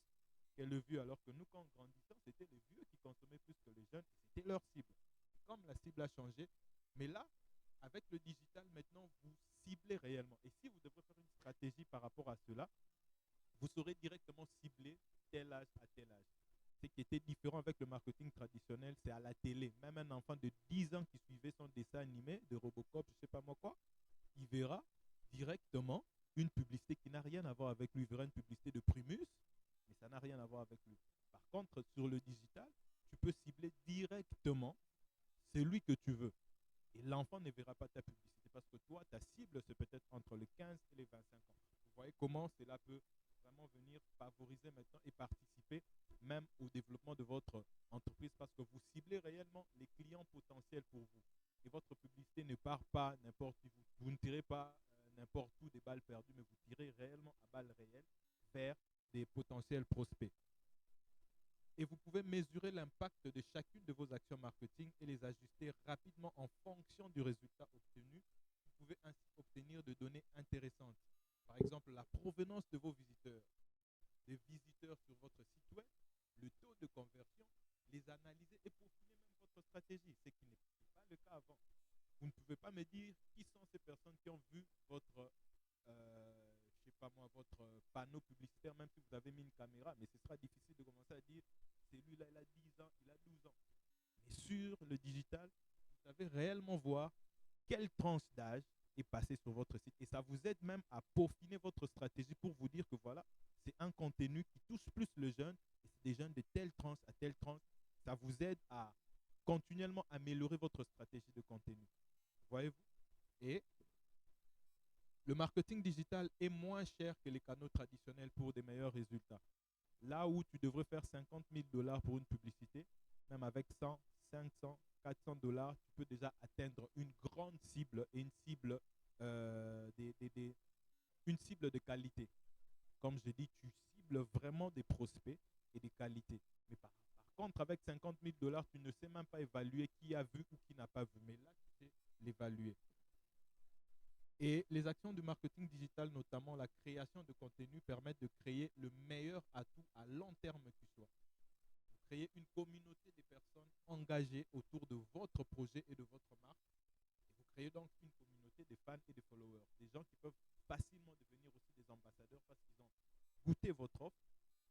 Speaker 2: que le vieux. Alors que nous, quand grandissons, c'était les vieux qui consommaient plus que les jeunes. C'était leur cible. Et comme la cible a changé, mais là, avec le digital, maintenant, vous ciblez réellement. Et si vous devrez faire une stratégie par rapport à cela, vous saurez directement cibler tel âge à tel âge. Ce qui était différent avec le marketing traditionnel, c'est à la télé. Même un enfant de 10 ans qui suivait son dessin animé de Robocop, je ne sais pas moi quoi, il verra directement une publicité qui n'a rien à voir avec lui. Il verra une publicité de Primus, mais ça n'a rien à voir avec lui. Par contre, sur le digital, tu peux cibler directement celui que tu veux. Et l'enfant ne verra pas ta publicité parce que toi, ta cible, c'est peut-être entre les 15 et les 25 ans. Vous voyez comment cela peut vraiment venir favoriser maintenant et participer même au développement de votre entreprise parce que vous ciblez réellement les clients potentiels pour vous. Et votre publicité ne part pas n'importe où. Vous ne tirez pas n'importe où des balles perdues, mais vous tirez réellement à balles réelles vers des potentiels prospects. Et vous pouvez mesurer l'impact de chacune de vos actions marketing et les ajuster rapidement en fonction du résultat obtenu. Vous pouvez ainsi obtenir de données intéressantes. Par exemple, la provenance de vos visiteurs, des visiteurs sur votre site web, le taux de conversion, les analyser et peaufiner même votre stratégie, ce qui n'était pas le cas avant. Vous ne pouvez pas me dire qui sont ces personnes qui ont vu votre je sais pas moi, votre panneau publicitaire, même si vous avez mis une caméra, mais ce sera difficile de commencer à dire celui-là, il a 10 ans, il a 12 ans. Mais sur le digital, vous savez réellement voir quelle tranche d'âge est passée sur votre site. Et ça vous aide même à peaufiner votre stratégie pour vous dire que voilà, c'est un contenu qui touche plus le jeune et c'est des jeunes de telle aide à continuellement améliorer votre stratégie de contenu. Voyez-vous? Et le marketing digital est moins cher que les canaux traditionnels pour des meilleurs résultats. Là où tu devrais faire 50 000 $ pour une publicité, même avec 100, 500, 400 $, tu peux déjà atteindre une grande cible et une cible de qualité. Comme je dis, tu cibles vraiment des prospects et des qualités. Mais par contre, avec 50 000 $, tu ne sais même pas évaluer qui a vu ou qui n'a pas vu. Mais là, tu sais l'évaluer. Et les actions du marketing digital, notamment la création de contenu, permettent de créer le meilleur atout à long terme qui soit. Vous créez une communauté de personnes engagées autour de votre projet et de votre marque. Et vous créez donc une communauté de fans et de followers. Des gens qui peuvent facilement devenir aussi des ambassadeurs parce qu'ils ont goûté votre offre,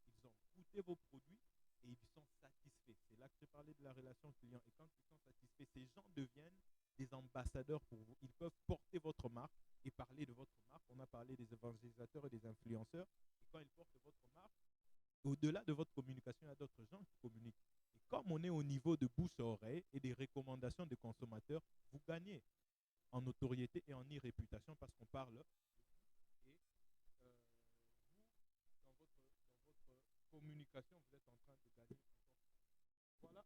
Speaker 2: ils ont goûté vos produits et ils sont satisfaits. C'est là que je parlais de la relation client. Et quand ils sont satisfaits, ces gens deviennent des ambassadeurs pour vous. Ils peuvent porter votre marque et parler de votre marque. On a parlé des évangélisateurs et des influenceurs. Et quand ils portent votre marque, au-delà de votre communication, il y a d'autres gens qui communiquent. Et comme on est au niveau de bouche à oreille et des recommandations des consommateurs, vous gagnez en notoriété et en e-réputation parce qu'on parle de vous. Et vous, dans votre communication, vous êtes en train de gagner encore. Voilà.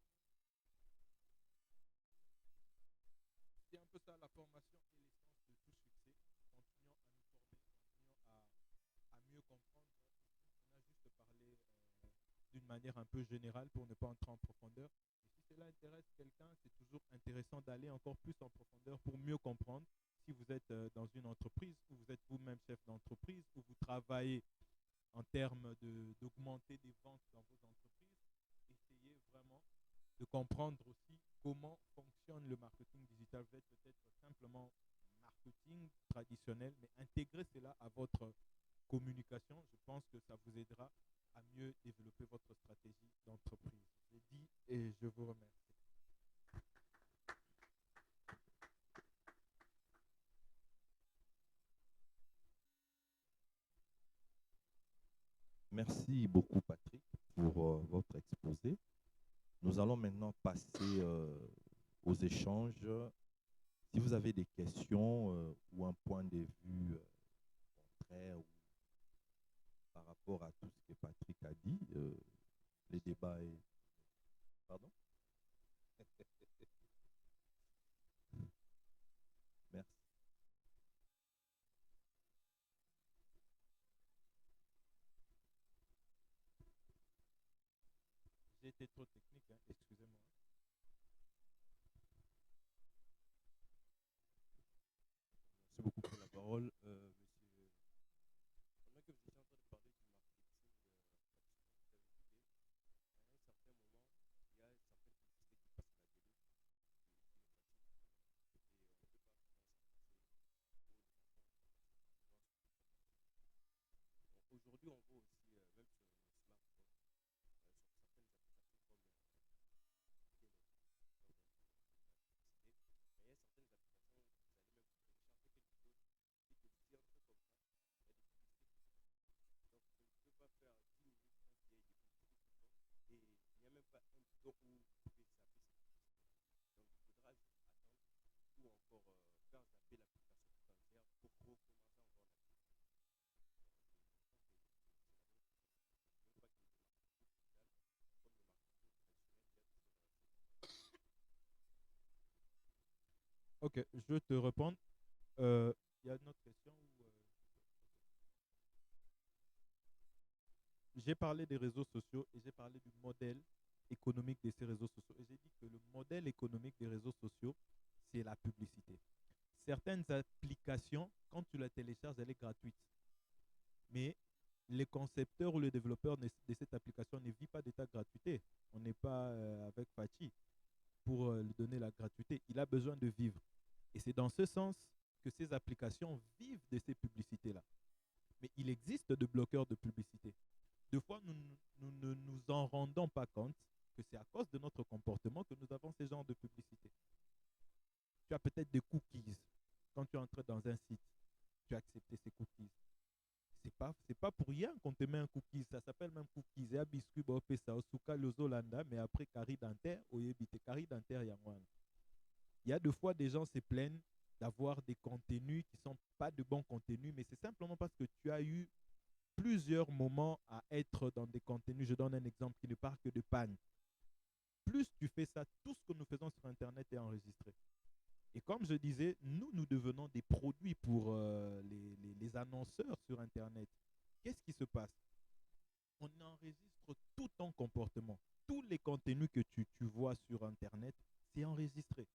Speaker 2: C'est un peu ça la formation et l'essence de tout succès. Continuons à nous former, continuons à mieux comprendre. On a juste parlé d'une manière un peu générale pour ne pas entrer en profondeur. Et si cela intéresse quelqu'un, c'est toujours intéressant d'aller encore plus en profondeur pour mieux comprendre. Si vous êtes dans une entreprise ou vous êtes vous-même chef d'entreprise ou vous travaillez en termes d'augmenter des ventes dans vos entreprises, essayez vraiment de comprendre aussi comment fonctionne le marketing digital. Vous êtes peut-être simplement marketing traditionnel, mais intégrez cela à votre communication. Je pense que ça vous aidera à mieux développer votre stratégie d'entreprise. J'ai dit et je vous remercie.
Speaker 1: Merci beaucoup, Patrick, pour votre exposé. Nous allons maintenant passer aux échanges. Si vous avez des questions ou un point de vue contraire ou par rapport à tout ce que Patrick a dit, le débat est... Pardon? Merci.
Speaker 2: J'ai été trop technique, hein, excusez-moi.
Speaker 3: Merci beaucoup pour la parole, monsieur. Pendant que vous étiez en train de parler du marketing traditionnel, vous avez dit qu'à un certain moment, il y a certaines publicités qui passent à la télé, qui nous fatiguent. Et on ne peut pas vraiment s'en passer pour les enfants. Donc, aujourd'hui, on voit aussi, même sur nos smartphones, sur certaines applications comme lors d'un publicité, mais il y a certaines applications où vous allez même télécharger quelque chose et que si entre comme ça, il y a des publicités qui sortent. Donc je ne peux pas faire 10 minutes sans qu'il y ait des publicités qui sortent et il n'y a même pas un bouton où vous pouvez zapper ces publicités-là. Donc il faudra juste attendre ou encore faire zapper l'application tout entière pour recommencer encore la publicité. Donc je pense que c'est la même chose. Je ne veux pas que le marketing digital, comme le marketing traditionnel, il y a toujours ces
Speaker 2: Ok, je vais te répondre. Il y a une autre question j'ai parlé des réseaux sociaux et j'ai parlé du modèle économique de ces réseaux sociaux. Et j'ai dit que le modèle économique des réseaux sociaux, c'est la publicité. Certaines applications, quand tu la télécharges, elle est gratuite. Mais les concepteurs ou les développeurs de cette application ne vivent pas d'état de gratuité. On n'est pas avec Fachi pour lui donner la gratuité. Il a besoin de vivre. Et c'est dans ce sens que ces applications vivent de ces publicités-là. Mais il existe de bloqueurs de publicité. Deux fois, nous ne nous en rendons pas compte que c'est à cause de notre comportement que nous avons ces genres de publicité. Tu as peut-être des cookies. Quand tu entres dans un site, tu as accepté ces cookies. Ces c'est pas pour rien qu'on te met un cookie. Ça s'appelle même cookies. Et un biscuit, bon, ça, osuka, l'ozolanda, mais après, cari dentaire, oyebite, cari dentaire, yangwan. Il y a deux fois des gens se plaignent d'avoir des contenus qui sont pas de bons contenus, mais c'est simplement parce que tu as eu plusieurs moments à être dans des contenus. Je donne un exemple qui ne parle que de panne. Plus tu fais ça, tout ce que nous faisons sur Internet est enregistré. Et comme je disais, nous devenons des produits pour les annonceurs sur Internet. Qu'est-ce qui se passe? On enregistre tout ton comportement. Tous les contenus que tu vois sur Internet, c'est enregistré.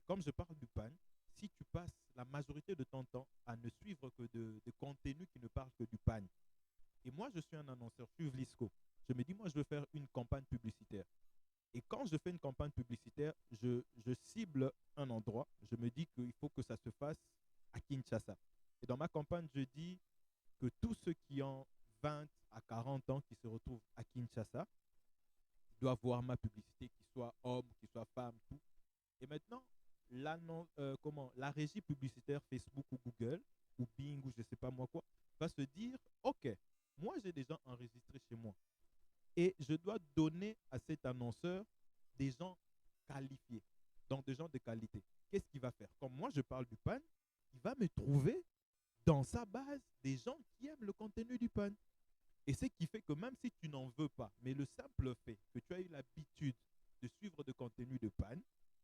Speaker 2: Comme je parle du pan, si tu passes la majorité de ton temps à ne suivre que de contenus qui ne parlent que du pan, et moi je suis un annonceur, je suis Vlisco, je me dis, moi je veux faire une campagne publicitaire. Et quand je fais une campagne publicitaire, je cible un endroit. Je me dis qu'il faut que ça se fasse à Kinshasa. Et dans ma campagne, je dis que tous ceux qui ont 20 à 40 ans qui se retrouvent à Kinshasa doivent voir ma publicité, qu'ils soient hommes, qu'ils soient femmes, tout. Et maintenant, la régie publicitaire Facebook ou Google, ou Bing, ou je ne sais pas moi quoi, va se dire, OK, moi j'ai des gens enregistrés chez moi. Et je dois donner à cet annonceur des gens qualifiés, donc des gens de qualité. Qu'est-ce qu'il va faire? Comme moi, je parle du pan, il va me trouver dans sa base des gens qui aiment le contenu du pan. Et ce qui fait que même si tu n'en veux pas, mais le simple fait que tu as eu l'habitude de suivre des contenus de pan,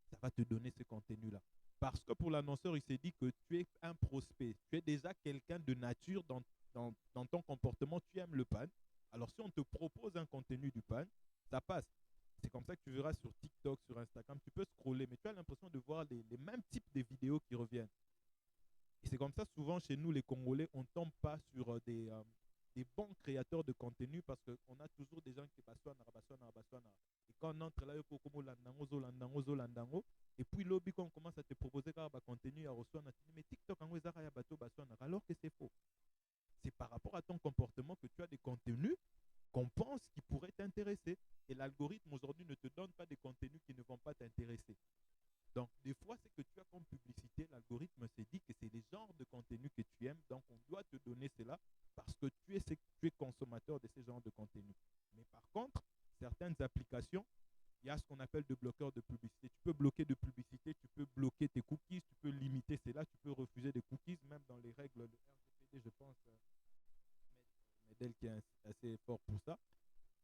Speaker 2: ça va te donner ce contenu-là. Parce que pour l'annonceur, il s'est dit que tu es un prospect, tu es déjà quelqu'un de nature dans ton comportement, tu aimes le pan. Alors, si on te propose un contenu du pan, ça passe. C'est comme ça que tu verras sur TikTok, sur Instagram, tu peux scroller, mais tu as l'impression de voir les mêmes types de vidéos qui reviennent. Et c'est comme ça, souvent, chez nous, les Congolais, on ne tombe pas sur des bons créateurs de contenu parce qu'on a toujours des gens qui passent. Et quand on entre là, il faut comme landango, et puis lobby, quand on commence à te proposer un contenu à reçoit, mais TikTok, alors que c'est faux. C'est par rapport à ton comportement que tu as des contenus qu'on pense qui pourraient t'intéresser. Et l'algorithme aujourd'hui ne te donne pas des contenus qui ne vont pas t'intéresser. Donc, des fois, c'est que tu as comme publicité, l'algorithme s'est dit que c'est les genres de contenu que tu aimes, donc on doit te donner cela parce que tu es consommateur de ces genres de contenu. Mais par contre, certaines applications, il y a ce qu'on appelle de bloqueurs de publicité. Tu peux bloquer de publicité, tu peux bloquer tes cookies, tu peux limiter cela, tu peux refuser des cookies, même dans les règles de RGPD, je pense, Medel qui est assez fort pour ça.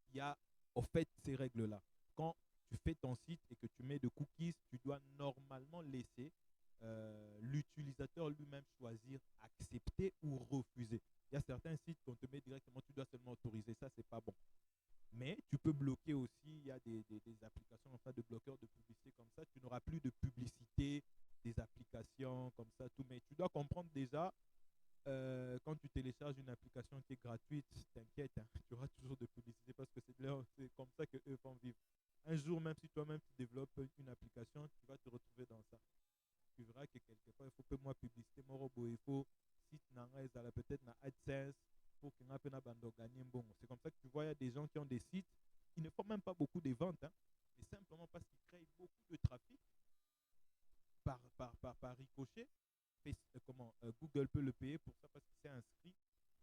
Speaker 2: Il y a au fait ces règles-là. Quand tu fais ton site et que tu mets de cookies, tu dois normalement laisser l'utilisateur lui-même choisir accepter ou refuser. Il y a certains sites qu'on te met directement, tu dois seulement autoriser. Ça, c'est pas bon. Mais tu peux bloquer aussi, il y a des applications enfin de bloqueurs de publicité comme ça. Tu n'auras plus de publicité, des applications comme ça, tout. Mais tu dois comprendre déjà, quand tu télécharges une application qui est gratuite, t'inquiète, hein, tu auras toujours de publicité parce que c'est comme ça qu'eux vont vivre. Un jour, même si toi-même tu développes une application, tu vas te retrouver dans ça. Tu verras que quelque part, il faut que moi publicité, mon robot, il faut site peut-être na AdSense, pour qu'il y ait un bando gagner bon. C'est comme ça que tu vois, il y a des gens qui ont des sites, ils ne font même pas beaucoup de ventes, hein, mais simplement parce qu'ils créent beaucoup de trafic par ricochet. Google peut le payer pour ça parce qu'il s'est inscrit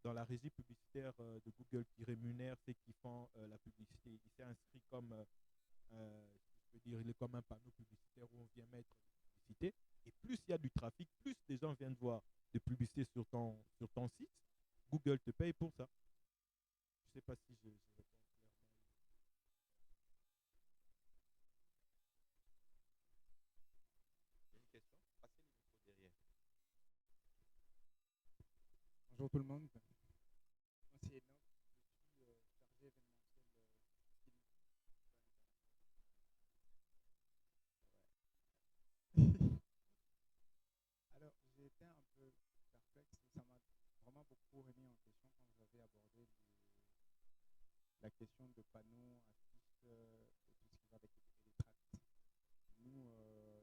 Speaker 2: dans la régie publicitaire de Google qui rémunère ceux qui font la publicité. Il s'est inscrit comme, je peux dire, il est comme un panneau publicitaire où on vient mettre la publicité. Et plus il y a du trafic, plus les gens viennent voir de publicité sur ton site, Google te paye pour ça. Je ne sais pas si je réponds clairement.
Speaker 1: Il y a une question? Passez le micro derrière.
Speaker 4: Bonjour tout le monde. Moi c'est Enoch, je suis chargé événementiel film. Ouais. Alors j'ai été un peu perplexe, ça m'a vraiment beaucoup remis en question quand vous avez abordé la question de panneaux, affiches et tout ce qui va avec les tracts. Nous,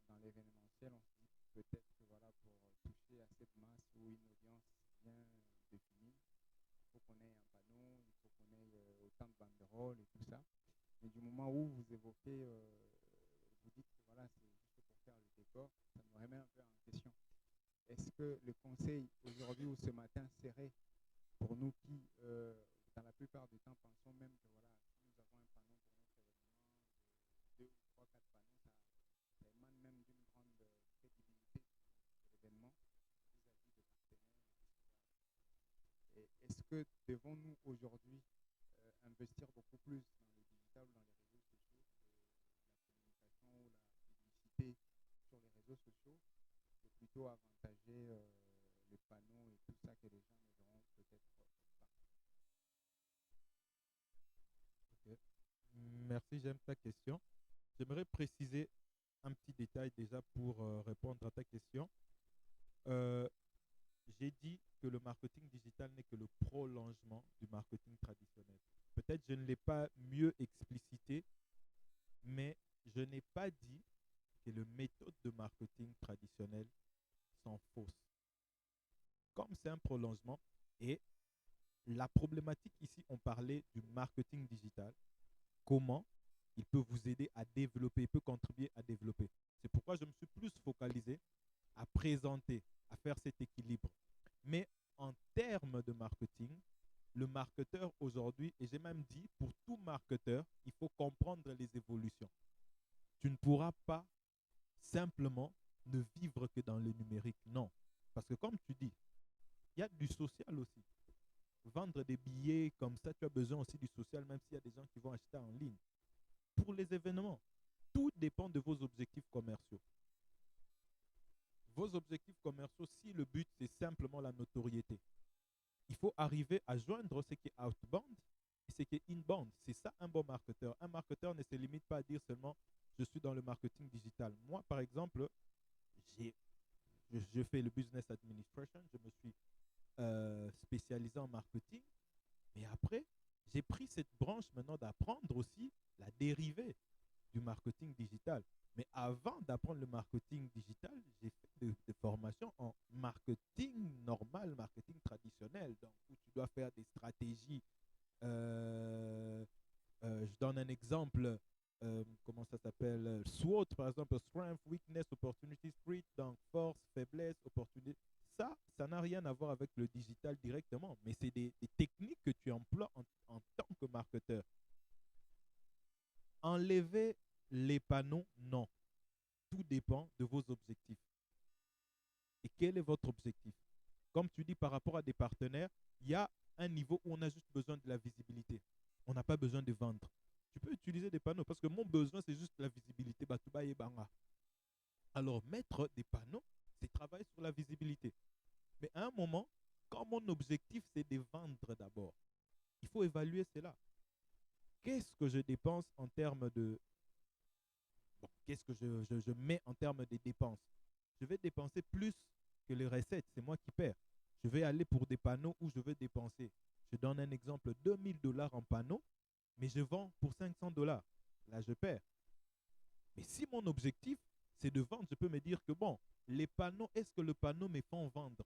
Speaker 4: dans l'événementiel, on se dit peut-être que voilà, pour toucher à cette masse ou une audience bien définie, il faut qu'on ait un panneau, il faut qu'on ait autant de banderoles et tout ça. Mais du moment où vous évoquez, vous dites que voilà, c'est juste pour faire le décor, ça me remet un peu en question. Est-ce que le conseil aujourd'hui ou ce matin serait pour nous qui, dans la plupart du temps, pensons même que voilà, si nous avons un panneau pour notre événement, deux ou trois, quatre panneaux, ça émane même d'une grande crédibilité de l'événement vis-à-vis de partenaires. Et est-ce que devons-nous aujourd'hui investir beaucoup plus dans le digital ou dans les réseaux sociaux que la communication ou la publicité sur les réseaux sociaux, ou plutôt avantager les panneaux et tout ça que les gens ne verront peut-être pas?
Speaker 2: Ok. Merci, j'aime ta question. J'aimerais préciser un petit détail déjà pour répondre à ta question. J'ai dit que le marketing digital n'est que le prolongement du marketing traditionnel. Peut-être je ne l'ai pas mieux explicité, mais je n'ai pas dit que les méthodes de marketing traditionnelles sont fausses. Comme c'est un prolongement, et la problématique ici, on parlait du marketing digital, comment il peut vous aider à développer, il peut contribuer à développer. C'est pourquoi je me suis plus focalisé à présenter, à faire cet équilibre. Mais en termes de marketing, le marketeur aujourd'hui, et j'ai même dit, pour tout marketeur, il faut comprendre les évolutions. Tu ne pourras pas simplement ne vivre que dans le numérique. Non. Parce que comme tu dis, il y a du social aussi. Vendre des billets comme ça, tu as besoin aussi du social, même s'il y a des gens qui vont acheter en ligne. Pour les événements, tout dépend de vos objectifs commerciaux. Vos objectifs commerciaux, si le but c'est simplement la notoriété, il faut arriver à joindre ce qui est outbound et ce qui est inbound. C'est ça un bon marketeur. Un marketeur ne se limite pas à dire seulement je suis dans le marketing digital. Moi, par exemple, je fais le business administration, je me suis spécialisé en marketing, mais après, j'ai pris cette branche maintenant d'apprendre aussi la dérivée du marketing digital. Mais avant d'apprendre le marketing digital, j'ai fait des formations en marketing normal, marketing traditionnel, donc où tu dois faire des stratégies. Je donne un exemple, comment ça s'appelle? SWOT, par exemple, Strength, Weakness, Opportunity, Threat, donc force, faiblesse, opportunité. Ça n'a rien à voir avec le digital directement, mais c'est des techniques que tu emploies en tant que marketeur. Enlever les panneaux, non. Tout dépend de vos objectifs. Et quel est votre objectif? Comme tu dis par rapport à des partenaires, il y a un niveau où on a juste besoin de la visibilité. On n'a pas besoin de vendre. Tu peux utiliser des panneaux parce que mon besoin, c'est juste la visibilité. Alors, mettre des panneaux, c'est travailler sur la visibilité. Mais à un moment, quand mon objectif, c'est de vendre d'abord, il faut évaluer cela. Qu'est-ce que je dépense en termes de... Bon, qu'est-ce que je mets en termes de dépenses? Je vais dépenser plus que les recettes. C'est moi qui perds. Je vais aller pour des panneaux où je vais dépenser. Je donne un exemple, $2000 en panneaux, mais je vends pour $500. Là, je perds. Mais si mon objectif, c'est de vendre, je peux me dire que bon, les panneaux, est-ce que le panneau me font vendre?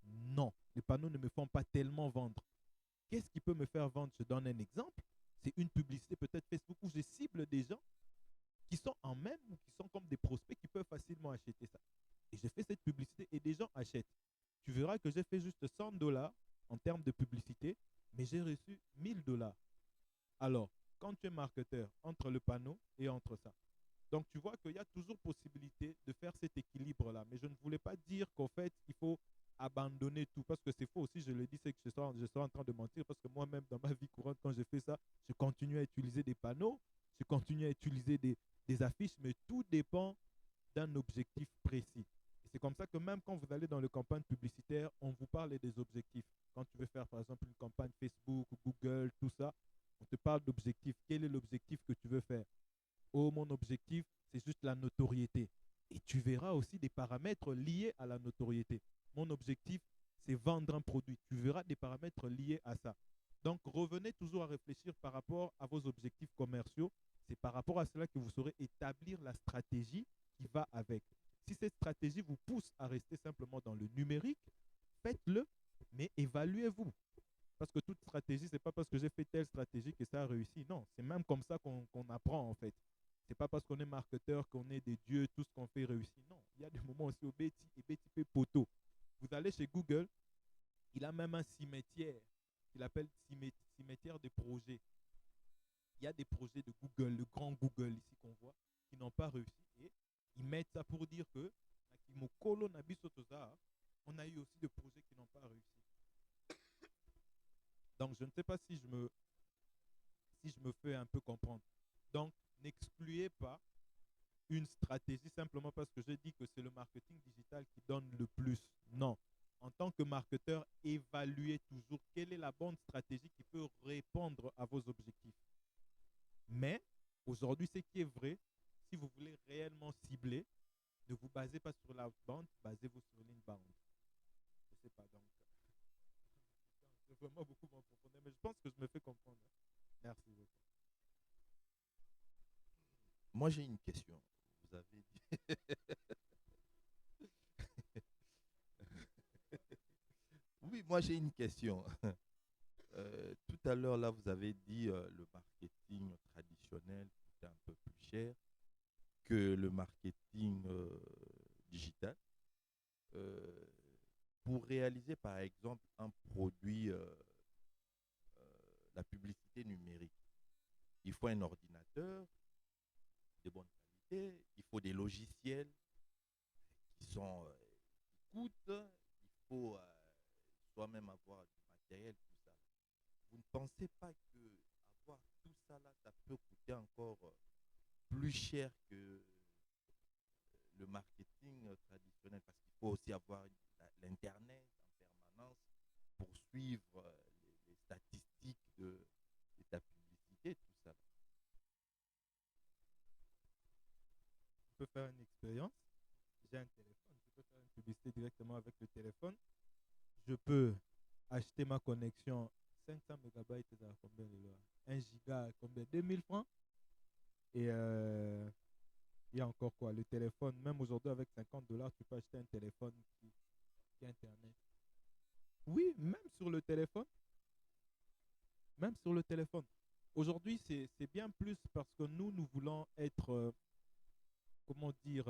Speaker 2: Non, les panneaux ne me font pas tellement vendre. Qu'est-ce qui peut me faire vendre? Je donne un exemple. C'est une publicité peut-être Facebook où je cible des gens qui sont en même ou qui sont comme des prospects qui peuvent facilement acheter ça. Et je fais cette publicité et des gens achètent. Tu verras que j'ai fait juste $100 en termes de publicité, mais j'ai reçu $1000. Alors, quand tu es marketeur, entre le panneau et entre ça. Donc, tu vois qu'il y a toujours possibilité de faire cet équilibre-là. Mais je ne voulais pas dire qu'en fait, il faut abandonner tout. Parce que c'est faux aussi, je le dis, c'est que je suis en train de mentir. Parce que moi-même, dans ma vie courante, quand je fais ça, je continue à utiliser des panneaux, je continue à utiliser des affiches, mais tout dépend d'un objectif précis. Et c'est comme ça que même quand vous allez dans les campagnes publicitaires, on vous parle des objectifs. Quand tu veux faire, par exemple, une campagne Facebook, Google, tout ça, on te parle d'objectifs. Quel est l'objectif que tu veux faire? Oh, mon objectif, c'est juste la notoriété. Et tu verras aussi des paramètres liés à la notoriété. Mon objectif, c'est vendre un produit. Tu verras des paramètres liés à ça. Donc, revenez toujours à réfléchir par rapport à vos objectifs commerciaux. C'est par rapport à cela que vous saurez établir la stratégie qui va avec. Si cette stratégie vous pousse à rester simplement dans le numérique, faites-le, mais évaluez-vous. Parce que toute stratégie, ce n'est pas parce que j'ai fait telle stratégie que ça a réussi. Non, c'est même comme ça qu'on apprend en fait. Ce n'est pas parce qu'on est marketeur qu'on est des dieux, tout ce qu'on fait réussit. Non, il y a des moments aussi au Betty et Betty Poteau. Vous allez chez Google, Il a même un cimetière qu'il appelle cimetière des projets. Il y a des projets de Google, le grand Google ici qu'on voit, qui n'ont pas réussi. Et ils mettent ça pour dire que on a eu aussi des projets qui n'ont pas réussi. Donc, je ne sais pas si je me fais un peu comprendre. Donc, n'excluez pas une stratégie simplement parce que je dis que c'est le marketing digital qui donne le plus. Non. En tant que marketeur, évaluez toujours quelle est la bonne stratégie qui peut répondre à vos objectifs. Mais aujourd'hui, ce qui est vrai, si vous voulez réellement cibler, ne vous basez pas sur l'outbound, basez-vous sur l'inbound. Je ne sais pas, donc. C'est vraiment beaucoup moins profond, mais je pense que je me fais comprendre. Merci beaucoup.
Speaker 1: Moi, j'ai une question. Vous avez dit. Oui, moi, j'ai une question. Tout à l'heure, là, vous avez dit le marketing traditionnel coûtait un peu plus cher que le marketing digital. Euh, pour réaliser, par exemple, un produit, la publicité numérique, il faut un ordinateur de bonne qualité, il faut des logiciels qui sont qui coûtent, il faut soi-même avoir du matériel, tout ça. Vous ne pensez pas que avoir tout ça là, ça peut coûter encore plus cher que le marketing traditionnel parce qu'il faut aussi avoir l'internet en permanence pour suivre les statistiques de ta publicité, tout ça.
Speaker 2: Je peux faire une expérience. J'ai un téléphone, je peux faire une publicité directement avec le téléphone. Je peux acheter ma connexion 500 mégabytes à combien de dollars? 1 giga à combien? 2000 francs. Et il y a encore quoi? Le téléphone, même aujourd'hui avec 50 dollars, tu peux acheter un téléphone qui a Internet. Oui, même sur le téléphone. Même sur le téléphone. Aujourd'hui, c'est bien plus parce que nous voulons être, comment dire,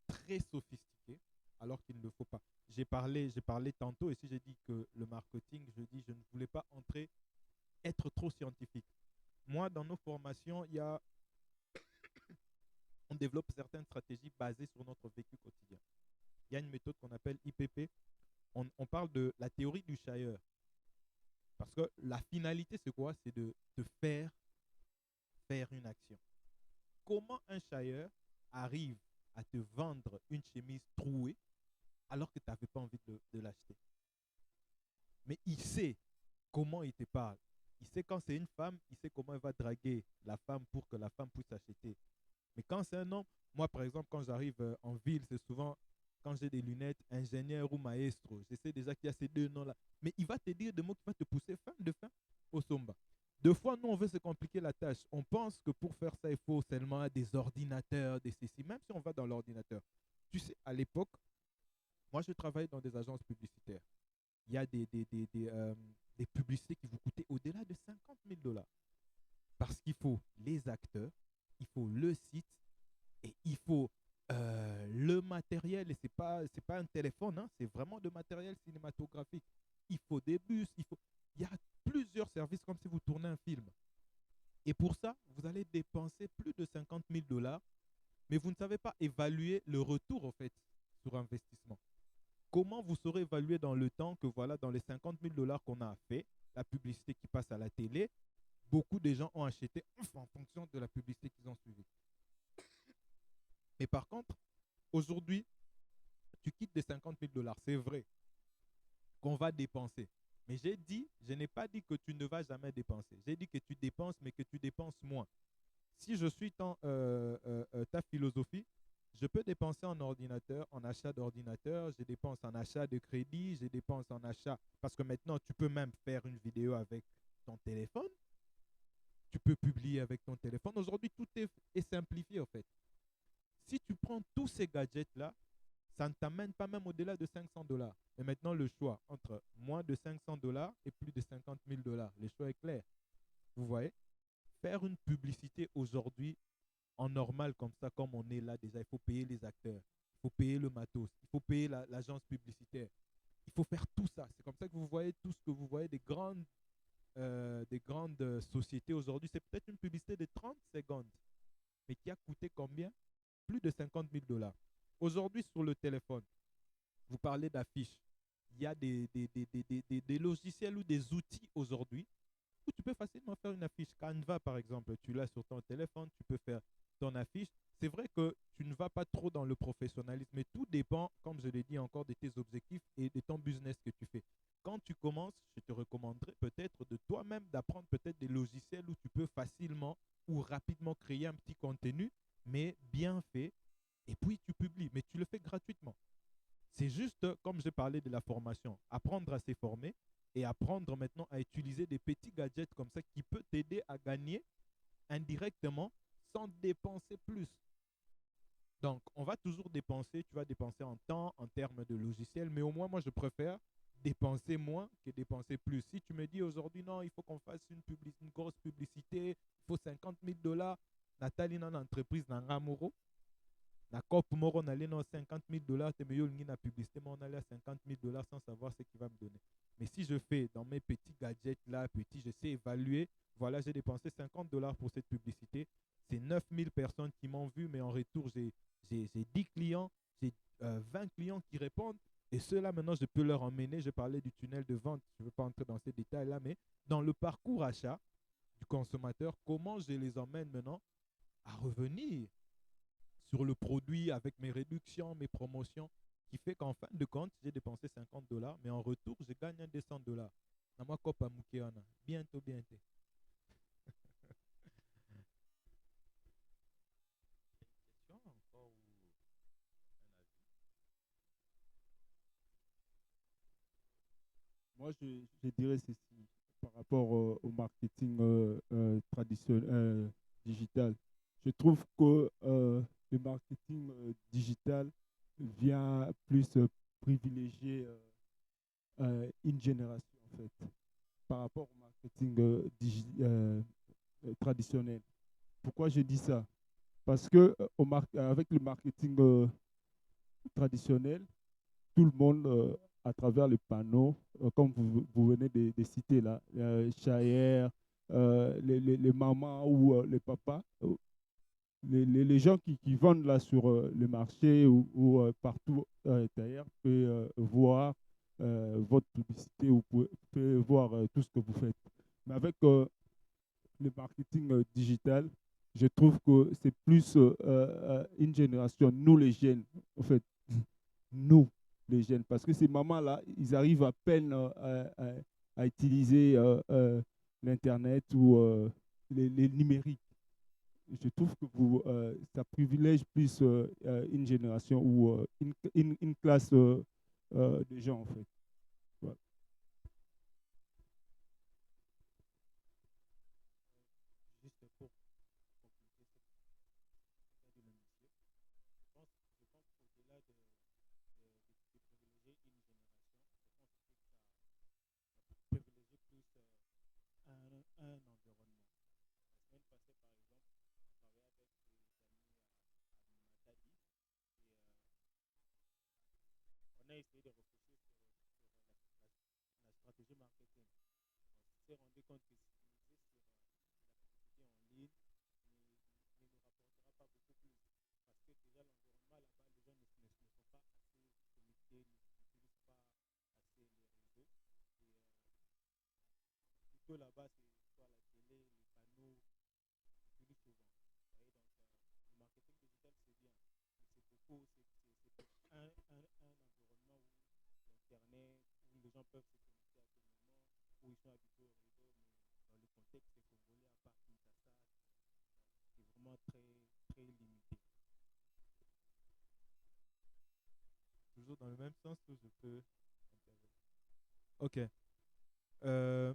Speaker 2: très sophistiqués, alors qu'il ne le faut pas. J'ai parlé tantôt, et si j'ai dit que le marketing, je ne voulais pas être trop scientifique. Moi, dans nos formations, on développe certaines stratégies basées sur notre vécu quotidien. Il y a une méthode qu'on appelle IPP. On parle de la théorie du Shire. Parce que la finalité, c'est quoi? C'est de te faire une action. Comment un Shire arrive à te vendre une chemise trouée alors que tu n'avais pas envie de l'acheter? Mais il sait comment il te parle. Il sait quand c'est une femme, il sait comment il va draguer la femme pour que la femme puisse acheter. Mais quand c'est un homme, moi par exemple, quand j'arrive en ville, c'est souvent quand j'ai des lunettes, ingénieur ou maestro. Je sais déjà qu'il y a ces deux noms-là. Mais il va te dire des mots qui vont te pousser fin au somba. Deux fois, nous, on veut se compliquer la tâche. On pense que pour faire ça, il faut seulement des ordinateurs, des ceci. Même si on va dans l'ordinateur. Tu sais, à l'époque, moi, je travaillais dans des agences publicitaires. Il y a des publicités qui vous coûtaient au-delà de 50 000 dollars. Parce qu'il faut les acteurs, il faut le site et il faut le matériel. Et ce n'est pas un téléphone, hein, c'est vraiment de matériel cinématographique. Il faut des bus, il y a plusieurs services comme si vous tournez un film. Et pour ça, vous allez dépenser plus de 50 000 dollars, mais vous ne savez pas évaluer le retour en fait sur investissement. Comment vous saurez évaluer dans le temps que voilà, dans les 50 000 dollars qu'on a fait, la publicité qui passe à la télé, beaucoup de gens ont acheté en fonction de la publicité qu'ils ont suivie. Mais par contre, aujourd'hui, tu quittes les 50 000 dollars, c'est vrai qu'on va dépenser. Mais je n'ai pas dit que tu ne vas jamais dépenser. J'ai dit que tu dépenses, mais que tu dépenses moins. Si je suis ta philosophie, je peux dépenser en ordinateur, en achat d'ordinateur, je dépense en achat de crédit, je dépense en achat, parce que maintenant, tu peux même faire une vidéo avec ton téléphone. Tu peux publier avec ton téléphone. Aujourd'hui, tout est simplifié, en fait. Si tu prends tous ces gadgets-là, ça ne t'amène pas même au-delà de 500 dollars. Et maintenant, le choix entre moins de 500 dollars et plus de 50 000 dollars, le choix est clair. Vous voyez? Faire une publicité aujourd'hui, en normal comme ça, comme on est là déjà, il faut payer les acteurs, il faut payer le matos, il faut payer l'agence publicitaire. Il faut faire tout ça. C'est comme ça que vous voyez tout ce que vous voyez des grandes sociétés aujourd'hui. C'est peut-être une publicité de 30 secondes, mais qui a coûté combien? Plus de 50 000 dollars. Aujourd'hui, sur le téléphone, vous parlez d'affiches. Il y a des logiciels ou des outils aujourd'hui où tu peux facilement faire une affiche. Canva, par exemple, tu l'as sur ton téléphone, tu peux faire ton affiche. C'est vrai que tu ne vas pas trop dans le professionnalisme, mais tout dépend, comme je l'ai dit encore, de tes objectifs et de ton business que tu fais. Quand tu commences, je te recommanderais peut-être de toi-même d'apprendre peut-être des logiciels où tu peux facilement ou rapidement créer un petit contenu, mais bien fait, et puis tu publies, mais tu le fais gratuitement. C'est juste, comme j'ai parlé de la formation, apprendre à se former et apprendre maintenant à utiliser des petits gadgets comme ça qui peut t'aider à gagner indirectement sans dépenser plus. Donc, on va toujours dépenser, tu vas dépenser en temps, en termes de logiciel, mais au moins, moi, je préfère dépenser moins que dépenser plus. Si tu me dis aujourd'hui, non, il faut qu'on fasse une grosse publicité, il faut 50 000 dollars, Nathalie, dans l'entreprise, dans Ramoro, na cop moro na allé dans 50 000 dollars, tu me na publicité, mais on allait à 50 000 dollars sans savoir ce qu'il va me donner. Mais si je fais dans mes petits gadgets là, je sais évaluer, voilà, j'ai dépensé 50 dollars pour cette publicité. C'est 9 000 personnes qui m'ont vu, mais en retour, j'ai 10 clients, j'ai 20 clients qui répondent. Et ceux-là, maintenant, je peux leur emmener. Je parlais du tunnel de vente, je ne veux pas entrer dans ces détails-là, mais dans le parcours achat du consommateur, comment je les emmène maintenant à revenir sur le produit avec mes réductions, mes promotions, qui fait qu'en fin de compte, j'ai dépensé 50 dollars, mais en retour, je gagne un des 100 dollars. Nama kopa mukeana. Bientôt, bientôt.
Speaker 1: Question encore ou un avis?
Speaker 4: Moi, je dirais ceci par rapport au marketing traditionnel, digital. Je trouve que le marketing digital vient plus privilégier une génération, en fait, par rapport au marketing traditionnel. Pourquoi je dis ça? Parce que avec le marketing traditionnel, tout le monde, à travers les panneaux, comme vous venez de citer là, Chayer, les mamans ou les papas, les gens qui vendent là sur le marché ou partout d'ailleurs peuvent voir votre publicité ou peuvent voir tout ce que vous faites. Mais avec le marketing digital, je trouve que c'est plus une génération, nous les jeunes, en fait, nous les jeunes, parce que ces mamans-là, ils arrivent à peine à utiliser l'Internet ou les numériques. Je trouve que ça privilège plus une génération ou une classe de gens, en fait. Ouais.
Speaker 2: Juste pour compléter ce qu'a dit le monsieur, je pense qu'au-delà de privilégier une génération, je pense aussi que ça privilégie plus un environnement. La semaine passée, par exemple, on travaillait avec des amis à Matadi et on a essayé de réfléchir sur la stratégie marketing. On s'est rendu compte que ce qu'ils faisaient sur la publicité en ligne ne nous rapportera pas beaucoup plus. Parce que déjà, l'environnement là-bas, les gens ne sont pas assez connectés, n'utilisent pas assez les réseaux. Et plutôt là-bas, c'est soit la télé, les panneaux, ils utilisent souvent. Vous voyez, donc, le marketing digital, c'est bien. Mais c'est beaucoup, c'est pour un environnement où l'Internet, où les gens peuvent se connecter à tout moment, où ils sont habitués au réseau, mais dans le contexte congolais, à part Kinshasa, c'est vraiment très, très limité. Toujours dans le même sens que je peux intervenir. Ok. Euh,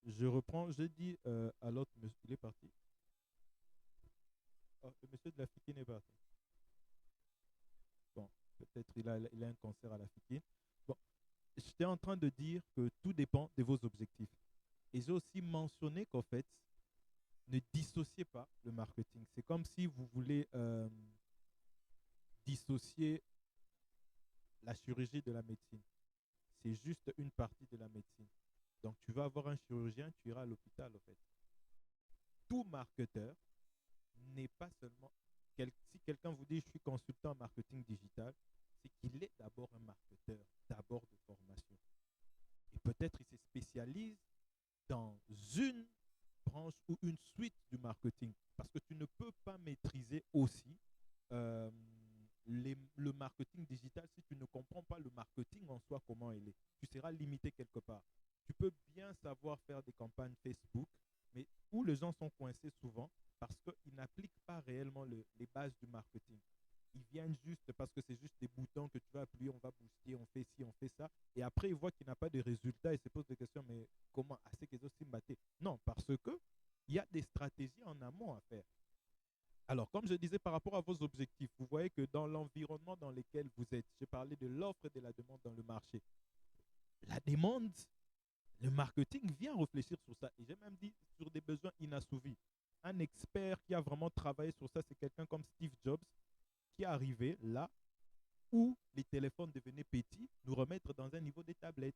Speaker 2: je reprends, je dis à l'autre monsieur, il est parti. Oh, le monsieur de la Fikine est parti. Bon, peut-être il a un concert à la Fikine. Bon, j'étais en train de dire que tout dépend de vos objectifs. Et j'ai aussi mentionné qu'en fait, ne dissociez pas le marketing. C'est comme si vous voulez dissocier la chirurgie de la médecine. C'est juste une partie de la médecine. Donc, tu vas avoir un chirurgien, tu iras à l'hôpital, en fait. Tout marketeur n'est pas seulement... Si quelqu'un vous dit, je suis consultant en marketing digital, c'est qu'il est d'abord un marketeur, d'abord de formation. Et peut-être il se spécialise dans une branche ou une suite du marketing. Parce que tu ne peux pas maîtriser aussi le marketing digital si tu ne comprends pas le marketing en soi, comment il est. Tu seras limité quelque part. Tu peux bien savoir faire des campagnes Facebook, mais où les gens sont coincés souvent parce qu'ils n'appliquent pas réellement les bases du marketing. Ils viennent juste parce que c'est juste des boutons que tu vas appuyer, on va booster, on fait ci, on fait ça. Et après, ils voient qu'il n'a pas de résultats et se posent des questions, mais comment assez qu'ils aussi battent? Non, parce que il y a des stratégies en amont à faire. Alors, comme je disais, par rapport à vos objectifs, vous voyez que dans l'environnement dans lequel vous êtes, j'ai parlé de l'offre et de la demande dans le marché. La demande, le marketing vient réfléchir sur ça. Et j'ai même dit sur des besoins inassouvis. Un expert qui a vraiment travaillé sur ça, c'est quelqu'un comme Steve Jobs, qui est arrivé là où les téléphones devenaient petits, nous remettre dans un niveau des tablettes.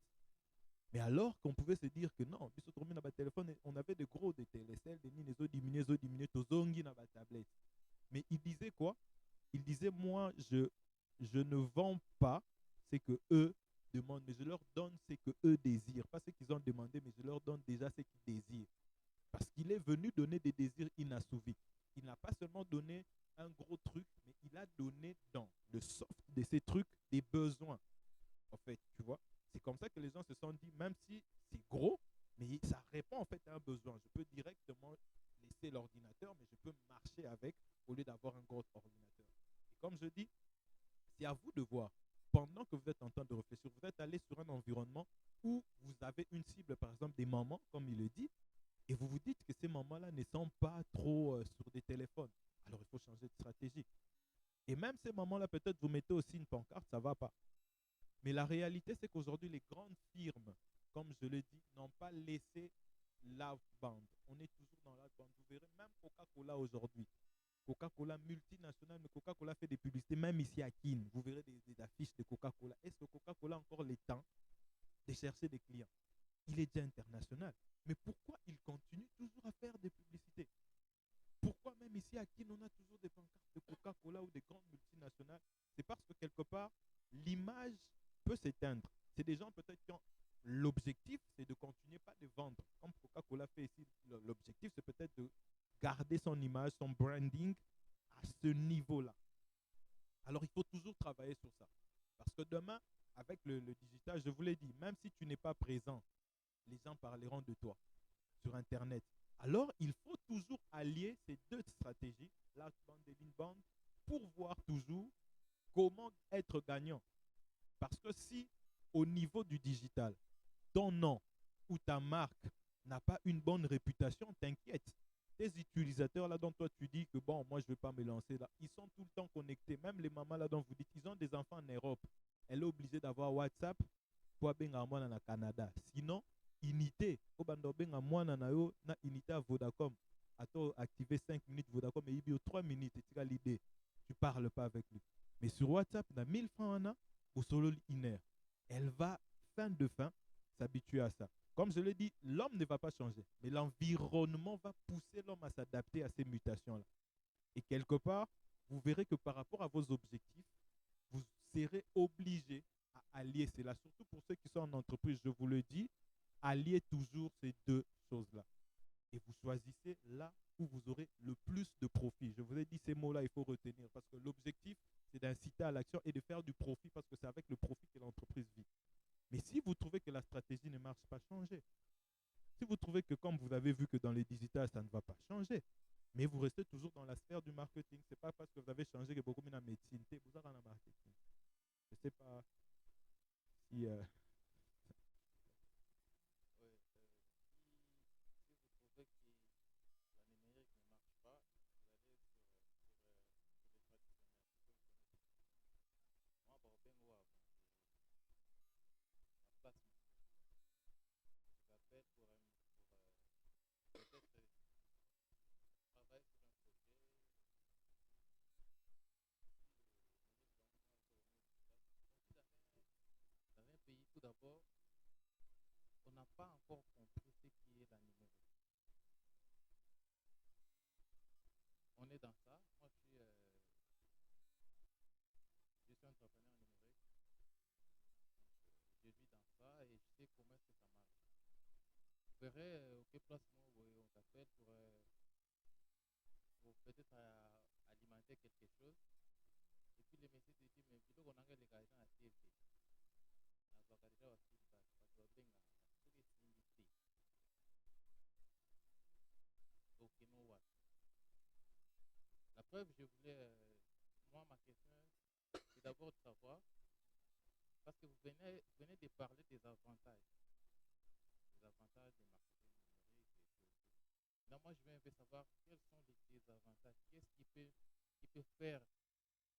Speaker 2: Mais alors qu'on pouvait se dire que non, téléphone, on avait de gros des télécelles, des mines, les diminués, tozongi dans la tablette. Mais il disait quoi? Il disait, moi, je ne vends pas ce que eux demandent, mais je leur donne ce que eux désirent. Pas ce qu'ils ont demandé, mais je leur donne déjà ce qu'ils désirent. Parce qu'il est venu donner des désirs inassouvis. Il n'a pas seulement donné un gros truc, mais il a donné dans le soft de ces trucs des besoins. En fait, tu vois, c'est comme ça que les gens se sont dit, même si c'est gros, mais ça répond en fait à un besoin. Je peux directement laisser l'ordinateur, mais je peux marcher avec au lieu d'avoir un gros ordinateur. Et comme je dis, c'est à vous de voir. Pendant que vous êtes en train de réfléchir, vous êtes allé sur un environnement où vous avez une cible, par exemple des mamans, comme il le dit, et vous vous dites que ces mamans-là ne sont pas trop sur des téléphones. Alors, il faut changer de stratégie. Et même ces mamans-là, peut-être vous mettez aussi une pancarte, ça ne va pas. Mais la réalité, c'est qu'aujourd'hui, les grandes firmes, comme je l'ai dit, n'ont pas laissé l'outbound. On est toujours dans l'outbound. Vous verrez même Coca-Cola aujourd'hui. Coca-Cola multinationale, mais Coca-Cola fait des publicités, même ici à Kin. Vous verrez des affiches de Coca-Cola. Est-ce que Coca-Cola a encore le temps de chercher des clients? Il est déjà international. Mais pourquoi il continue toujours à faire des publicités? Pourquoi même ici à Kin, on a toujours des pancartes de Coca-Cola ou des grandes multinationales? C'est parce que quelque part, l'image peut s'éteindre. C'est des gens peut-être qui ont l'objectif, c'est de continuer pas de vendre. Comme Coca-Cola fait ici, l'objectif, c'est peut-être de garder son image, son branding à ce niveau-là. Alors, il faut toujours travailler sur ça. Parce que demain, avec le digital, je vous l'ai dit, même si tu n'es pas présent, les gens parleront de toi sur Internet. Alors, il faut toujours allier ces deux stratégies, l'outbound et l'inbound, pour voir toujours comment être gagnant. Parce que si, au niveau du digital, ton nom ou ta marque n'a pas une bonne réputation, t'inquiète. Tes utilisateurs là dont toi tu dis que bon, moi je ne vais pas me lancer là, ils sont tout le temps connectés. Même les mamans là dont vous dites, ils ont des enfants en Europe. Elle est obligée d'avoir WhatsApp pour bien avoir au Canada. Sinon, unité, au bandobenga mwana na yo na unité à Vodacom. Attends, activer 5 minutes Vodacom et il y a 3 minutes et tu as l'idée. Tu ne parles pas avec lui. Mais sur WhatsApp, il y a 1000 francs au solo linéaire. Elle va, fin de fin, s'habituer à ça. Comme je l'ai dit, l'homme ne va pas changer, mais l'environnement va pousser l'homme à s'adapter à ces mutations-là. Et quelque part, vous verrez que par rapport à vos objectifs, vous serez obligé à allier cela, surtout pour ceux qui sont en entreprise, je vous le dis, alliez toujours ces deux choses-là. Et vous choisissez là où vous aurez le plus de profit. Je vous ai dit ces mots-là, il faut retenir, parce que l'objectif, c'est d'inciter à l'action et de faire du profit, parce que c'est avec le profit que l'entreprise vit. Mais si vous trouvez que la stratégie ne marche pas, changez. Si vous trouvez que comme vous avez vu que dans les digital, ça ne va pas changer, mais vous restez toujours dans la sphère du marketing. Ce n'est pas parce que vous avez changé que beaucoup de la médecine, vous avez en marketing. Je ne sais pas si...
Speaker 3: Ouais, si vous trouvez que la numérique ne marche pas, vous allez sur les traditionnels. Moi, par exemple, la place, je l'appelle pour peut-être travailler sur un projet. Si le ministre d'Environnement,
Speaker 2: d'abord, on n'a pas encore compris ce qui est la numérique. On est dans ça. Moi, je suis entrepreneur numérique. Je vis dans ça et je sais comment est-ce que ça marche. Vous verrez auquel place on t'appelle pour peut-être alimenter quelque chose. Et puis le métier te dit, mais plutôt qu'on a les gars dans la TV. La preuve, je voulais, moi, ma question, c'est d'abord de savoir, parce que vous venez de parler des avantages du marketing numérique et tout. Là, moi, je veux un peu savoir quels sont les désavantages, qu'est-ce qui peut faire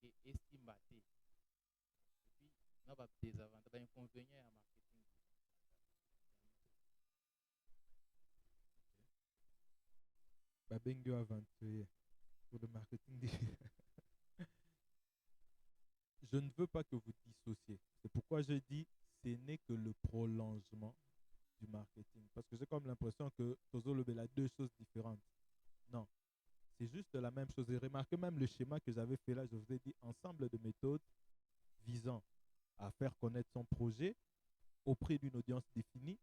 Speaker 2: et estimater. Et puis, on a des avantages, des inconvénients en marketing.
Speaker 5: Babengo aventuré pour le marketing digital. Je ne veux pas que vous dissociez. C'est pourquoi je dis ce n'est que le prolongement du marketing. Parce que j'ai comme l'impression que Tozo Lobel a deux choses différentes. Non, c'est juste la même chose. Et remarquez même le schéma que j'avais fait là, je vous ai dit ensemble de méthodes visant à faire connaître son projet auprès d'une audience définie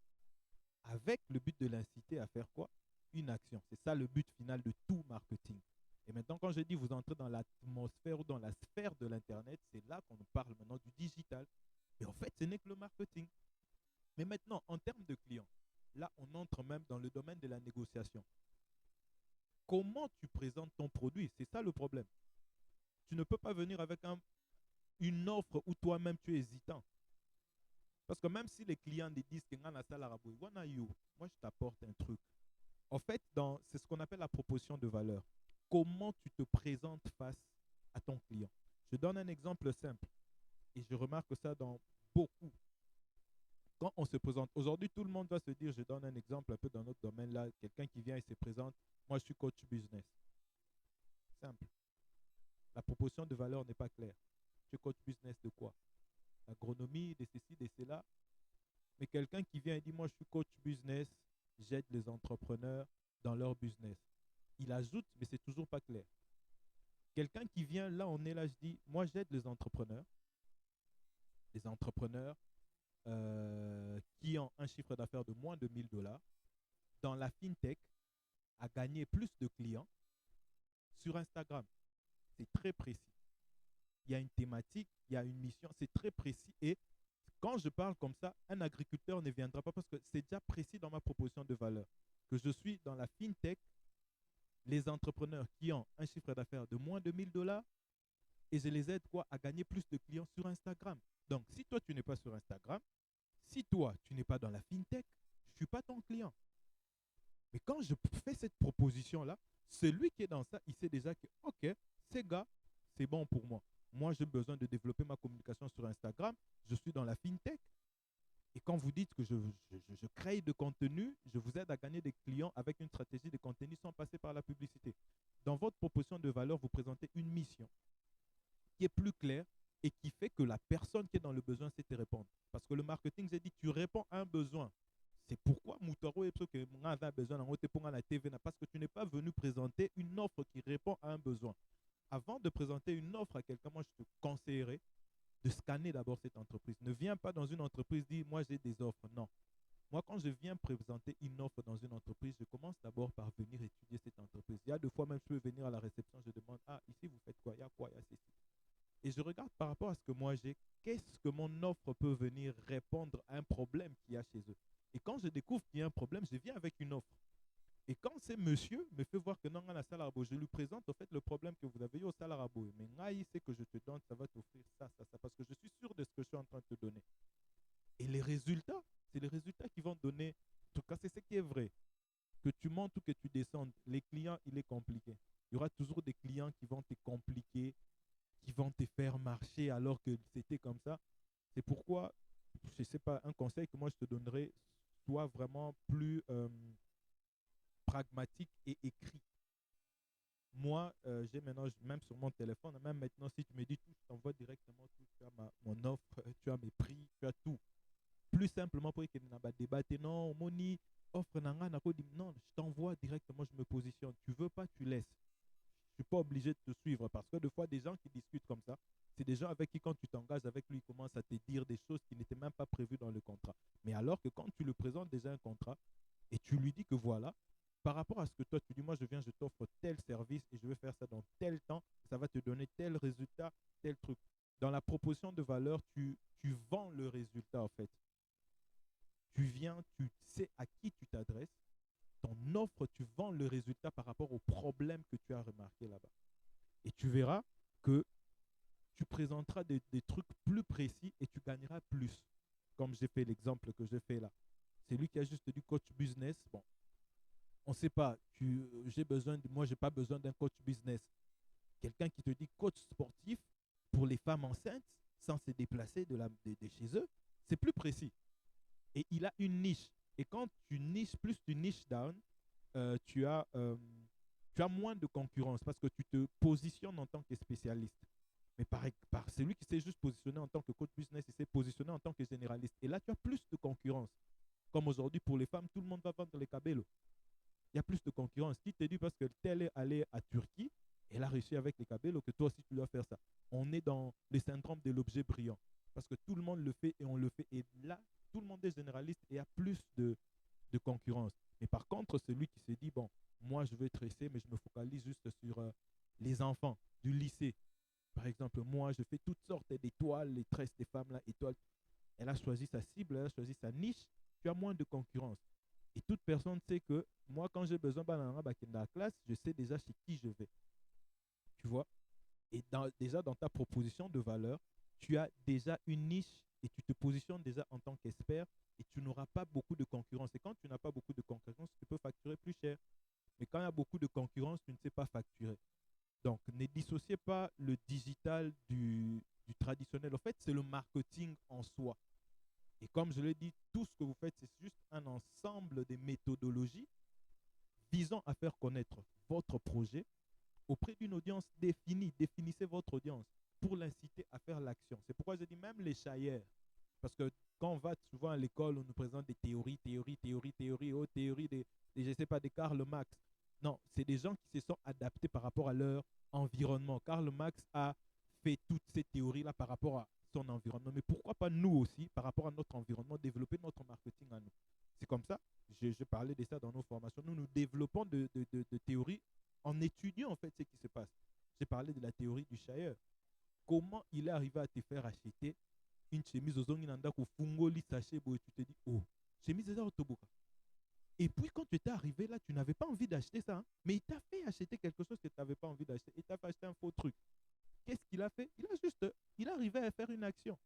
Speaker 5: avec le but de l'inciter à faire quoi? Une action. C'est ça le but final de tout marketing. Et maintenant, quand je dis vous entrez dans l'atmosphère ou dans la sphère de l'Internet, c'est là qu'on nous parle maintenant du digital. Et en fait, ce n'est que le marketing. Mais maintenant, en termes de clients, là, on entre même dans le domaine de la négociation. Comment tu présentes ton produit? C'est ça le problème. Tu ne peux pas venir avec une offre où toi-même tu es hésitant. Parce que même si les clients te disent que moi je t'apporte un truc. En fait, c'est ce qu'on appelle la proposition de valeur. Comment tu te présentes face à ton client? Je donne un exemple simple. Et je remarque ça dans beaucoup. Quand on se présente, aujourd'hui, tout le monde va se dire, je donne un exemple un peu dans notre domaine là, quelqu'un qui vient et se présente, moi je suis coach business. Simple. La proposition de valeur n'est pas claire. Tu es coach business de quoi? L'agronomie, de ceci, de cela. Mais quelqu'un qui vient et dit, moi je suis coach business, j'aide les entrepreneurs dans leur business. Il ajoute, mais c'est toujours pas clair. Quelqu'un qui vient, là on est là, je dis, moi j'aide les entrepreneurs qui ont un chiffre d'affaires de moins de 1000 $ dans la fintech à gagner plus de clients sur Instagram. C'est très précis. Il y a une thématique, il y a une mission, c'est très précis. Et quand je parle comme ça, un agriculteur ne viendra pas parce que c'est déjà précis dans ma proposition de valeur. Que je suis dans la fintech, les entrepreneurs qui ont un chiffre d'affaires de moins de 1000 $ et je les aide à gagner plus de clients sur Instagram. Donc, si toi, tu n'es pas sur Instagram, si toi, tu n'es pas dans la fintech, je ne suis pas ton client. Mais quand je fais cette proposition-là, celui qui est dans ça, il sait déjà que, OK, ces gars, c'est bon pour moi. Moi, j'ai besoin de développer ma communication sur Instagram. Je suis dans la fintech. Et quand vous dites que je crée de contenu, je vous aide à gagner des clients avec une stratégie de contenu sans passer par la publicité. Dans votre proposition de valeur, vous présentez une mission qui est plus claire et qui fait que la personne qui est dans le besoin sait te répondre. Parce que le marketing, j'ai dit, tu réponds à un besoin. C'est pourquoi Moutaro est que mon a besoin dans la TV, parce que tu n'es pas venu présenter une offre qui répond à un besoin. Avant de présenter une offre à quelqu'un, moi, je te conseillerais de scanner d'abord cette entreprise. Ne viens pas dans une entreprise dire, moi, j'ai des offres. Non. Moi, quand je viens présenter une offre dans une entreprise, je commence d'abord par venir étudier cette entreprise. Il y a deux fois même, je peux venir à la réception, je demande, ah, ici, vous faites quoi? Il y a quoi? Il y a ceci. Et je regarde par rapport à ce que moi j'ai, qu'est-ce que mon offre peut venir répondre à un problème qu'il y a chez eux. Et quand je découvre qu'il y a un problème, je viens avec une offre. Et quand ce monsieur me fait voir que non, à la salle arabo, je lui présente en fait le problème que vous avez eu au salle arabo. Mais Ngaï, c'est que je te donne, ça va t'offrir ça, ça, ça, parce que je suis sûr de ce que je suis en train de te donner. Et les résultats, c'est les résultats qui vont donner, en tout cas c'est ce qui est vrai, que tu montes ou que tu descendes, les clients, il est compliqué. Il y aura toujours des clients qui vont te compliquer, qui vont te faire marcher alors que c'était comme ça. C'est pourquoi, je ne sais pas, un conseil que moi je te donnerais, soit vraiment plus pragmatique et écrit. Moi, j'ai maintenant, même sur mon téléphone, même maintenant, si tu me dis tout, je t'envoie directement tout. Tu as mon offre, tu as mes prix, tu as tout. plus simplement pour que nous débattre. Non, Moni, offre nanga, non, je t'envoie directement, je me positionne. Tu veux pas, tu laisses. Je suis pas obligé de te suivre parce que des fois, des gens qui discutent comme ça, c'est des gens avec qui, quand tu t'engages avec lui, ils commencent à te dire des choses qui n'étaient même pas prévues dans le contrat. Mais alors que quand tu lui présentes déjà un contrat et tu lui dis que voilà, par rapport à ce que toi tu dis, moi je viens, je t'offre tel service et je vais faire ça dans tel temps, ça va te donner tel résultat, tel truc. Dans la proposition de valeur, tu vends le résultat en fait. Tu viens, tu sais à qui tu t'adresses, ton offre, tu vends le résultat par rapport au problème que tu as remarqué là-bas. Et tu verras que tu présenteras des trucs plus précis et tu gagneras plus. Comme j'ai fait l'exemple que j'ai fait là. C'est lui qui a juste dit coach business. Bon, on ne sait pas. Moi, je n'ai pas besoin d'un coach business. Quelqu'un qui te dit coach sportif pour les femmes enceintes sans se déplacer de chez eux, c'est plus précis. Et il a une niche. Et quand tu niches, plus tu niches down, tu as moins de concurrence parce que tu te positionnes en tant que spécialiste. Mais par celui qui s'est juste positionné en tant que coach business, il s'est positionné en tant que généraliste. Et là, tu as plus de concurrence. Comme aujourd'hui, pour les femmes, tout le monde va vendre les cabellos. Il y a plus de concurrence. Qui te dit parce que tel est allé à Turquie, elle a réussi avec les cabellos, que toi aussi tu dois faire ça. On est dans le syndrome de l'objet brillant. Parce que tout le monde le fait et on le fait. Et là, tout le monde est généraliste et il y a plus de concurrence. Mais par contre, celui qui se dit, bon, moi je veux tresser, mais je me focalise juste sur les enfants du lycée. Par exemple, moi, je fais toutes sortes d'étoiles, les tresses des femmes, là, étoiles. Elle a choisi sa cible, elle a choisi sa niche. Tu as moins de concurrence. Et toute personne sait que moi, quand j'ai besoin de la classe, je sais déjà chez qui je vais. Tu vois? Et déjà dans ta proposition de valeur, tu as déjà une niche et tu te positionnes déjà en tant qu'expert et tu n'auras pas beaucoup de concurrence. Et quand tu n'as pas beaucoup de concurrence, tu peux facturer plus cher. Mais quand il y a beaucoup de concurrence, tu ne sais pas facturer. Donc, ne dissociez pas le digital du traditionnel. En fait, c'est le marketing en soi. Et comme je l'ai dit, tout ce que vous faites, c'est juste un ensemble de méthodologies visant à faire connaître votre projet auprès d'une audience définie. Définissez votre audience pour l'inciter à faire l'action. C'est pourquoi je dis même les chailleurs. Parce que quand on va souvent à l'école, on nous présente des théories, je ne sais pas, des Karl Marx. Non, c'est des gens qui se sont adaptés par rapport à leur environnement. Karl Marx a fait toutes ces théories-là par rapport à son environnement. Mais pourquoi pas nous aussi, par rapport à notre environnement, développer notre marketing à nous? C'est comme ça, je parlais de ça dans nos formations. Nous développons de théories en étudiant en fait ce qui se passe. J'ai parlé de la théorie du chailleur. Comment il est arrivé à te faire acheter une chemise aux ongles au fungoli sachet, et tu te dis, oh, chemise est autoboka. Et puis quand tu étais arrivé là, tu n'avais pas envie d'acheter ça, hein, mais il t'a fait acheter quelque chose que tu n'avais pas envie d'acheter. Il t'a fait acheter un faux truc. Qu'est-ce qu'il a fait? Il arrivait à faire une action.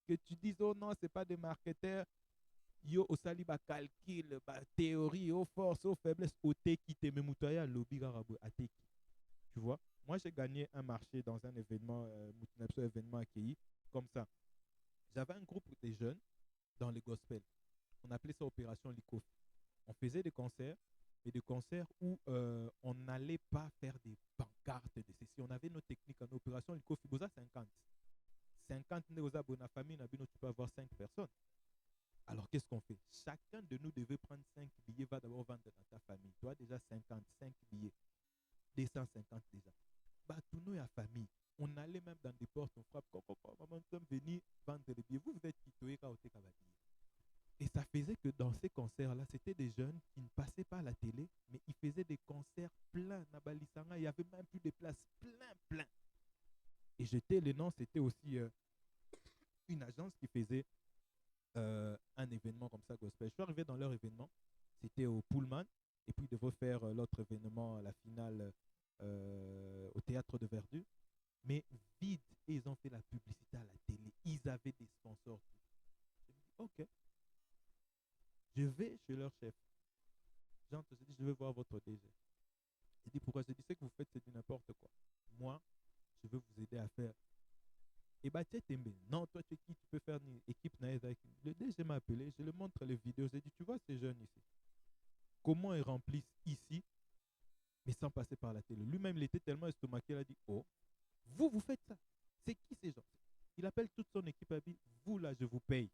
Speaker 5: Que tu dises, oh non, c'est pas des marketeurs, yo, au saliba calcul, théorie, aux forces, aux faiblesses, au teki, te memutaya, lobby garabou, à teki. Tu vois? Moi, j'ai gagné un marché dans un événement, événement accueilli, comme ça. J'avais un groupe de jeunes dans les gospels. On appelait ça Opération Likof. On faisait des concerts, mais des concerts où on n'allait pas faire des pancartes de ceci. On avait nos techniques en Opération Likof. Il y a 50. 50 bonne famille, tu peux avoir 5 personnes. Alors, qu'est-ce qu'on fait? Chacun de nous devait prendre 5 billets, va d'abord vendre dans ta famille. Toi, déjà 55 billets. 250 déjà. Tout nous et la famille. On allait même dans des portes, on frappe, maman, nous sommes venus vendre des billets. Vous êtes quittés quand vous êtes. Et ça faisait que dans ces concerts-là, c'était des jeunes qui ne passaient pas à la télé, mais ils faisaient des concerts pleins. Il n'y avait même plus de places, plein. Et j'étais, le nom, c'était aussi une agence qui faisait un événement comme ça, gospel. Je suis arrivé dans leur événement, c'était au Pullman, et puis ils devaient faire l'autre événement, la finale, au théâtre de Verdun, mais vide. Et ils ont fait la publicité à la télé. Ils avaient des sponsors. Je me dis, ok. Je vais chez leur chef. Jean te dit, je vais voir votre DG. Il dit, pourquoi? Je dis, ce que vous faites, c'est du n'importe quoi. Moi, je veux vous aider à faire. Et bah, tu es non, toi, tu es qui? Tu peux faire une équipe naïve avec. Le DG m'a appelé, je lui montre les vidéos. J'ai dit, tu vois ces jeunes ici, comment ils remplissent ici, mais sans passer par la télé. Lui-même, il était tellement estomaqué, il a dit, oh, vous faites ça. C'est qui ces gens? Il appelle toute son équipe, il dit, vous là, je vous paye.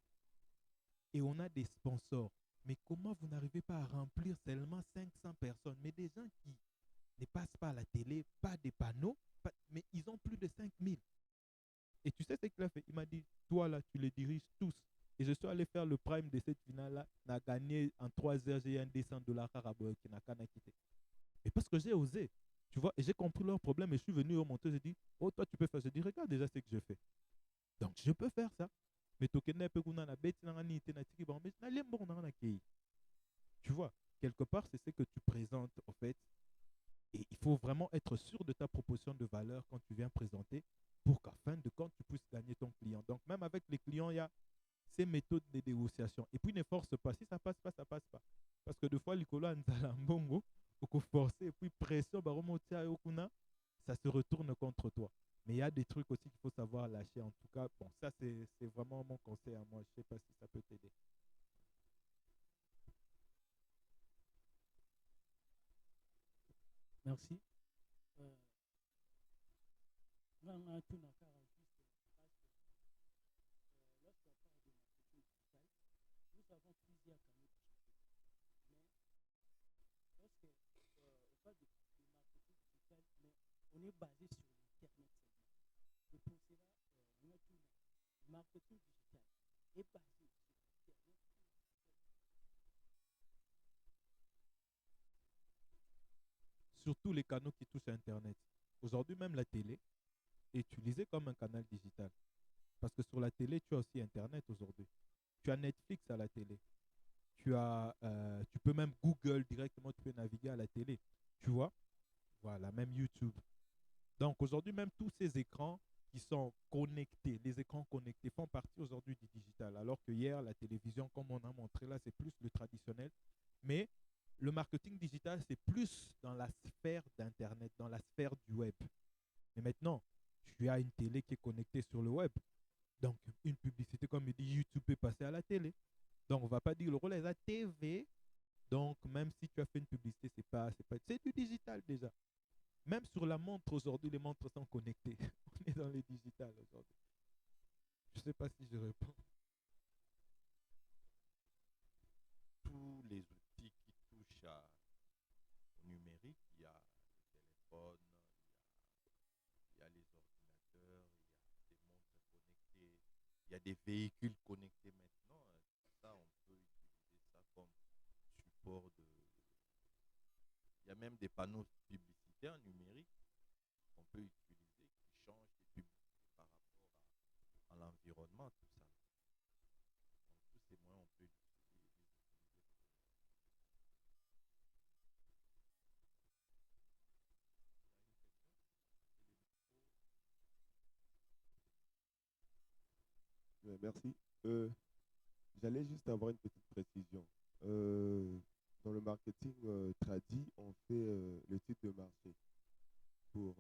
Speaker 5: et on a des sponsors. Mais comment vous n'arrivez pas à remplir seulement 500 personnes? Mais des gens qui ne passent pas à la télé, pas des panneaux, mais ils ont plus de 5000. Et tu sais ce qu'il a fait? Il m'a dit, toi là, tu les diriges tous. Et je suis allé faire le prime de cette finale-là. On a gagné en 3 heures, j'ai eu un $200 qui n'a qu'à quitté. Et parce que j'ai osé, tu vois, et j'ai compris leur problème et je suis venu remonter, j'ai dit, oh toi tu peux faire. Je dis, regarde déjà ce que je fais. Donc je peux faire ça. Mais tu vois, quelque part, c'est ce que tu présentes, en fait. Et il faut vraiment être sûr de ta proposition de valeur quand tu viens présenter pour qu'à fin de compte, tu puisses gagner ton client. Donc, même avec les clients, il y a ces méthodes de négociation. Et puis, ne force pas. Si ça passe pas, ça passe pas. Parce que des fois, Nicolas Nzalambongo, il faut forcer, et puis pression, ça se retourne contre toi. Mais il y a des trucs aussi qu'il faut savoir lâcher. En tout cas, bon, ça, c'est vraiment mon conseil à moi. Je ne sais pas si ça peut t'aider.
Speaker 6: Merci. Dans un tour dans 46, parce que lorsqu'on parle de marketing digital, nous avons plusieurs canaux de marketing. Mais lorsque on parle de marketing digital, mais on est basé sur l'Internet seulement. Et pour cela, le marketing digital est basé sur l'Internet.
Speaker 5: Sur tous les canaux qui touchent à Internet. Aujourd'hui, même la télé est utilisée comme un canal digital. Parce que sur la télé, tu as aussi Internet aujourd'hui. Tu as Netflix à la télé. Tu peux même Google directement, tu peux naviguer à la télé. Tu vois? Voilà, même YouTube. Donc aujourd'hui, même tous ces écrans qui sont connectés, les écrans connectés font partie aujourd'hui du digital. Alors que hier, la télévision, comme on a montré là, c'est plus le traditionnel. Mais le marketing digital, c'est plus dans la sphère d'Internet, dans la sphère du web. Mais maintenant, tu as une télé qui est connectée sur le web. Donc, une publicité, comme il dit, YouTube peut passer à la télé. Donc, on ne va pas dire le rôle est la TV. Donc, même si tu as fait une publicité, c'est du digital déjà. Même sur la montre aujourd'hui, les montres sont connectées. On est dans le digital aujourd'hui. Je ne sais pas si je réponds.
Speaker 1: Tous les outils qui touchent au numérique, il y a le téléphone, il y a les ordinateurs, il y a des montres connectées, il y a des véhicules connectés maintenant. Ça, on peut utiliser ça comme support de. Il y a même des panneaux publicitaires numériques qu'on peut utiliser qui changent les publicités par rapport à l'environnement, tout ça. Donc, tous ces moyens, on peut les utiliser.
Speaker 7: Merci. J'allais juste avoir une petite précision. Dans le marketing tradit, on fait l'étude de marché pour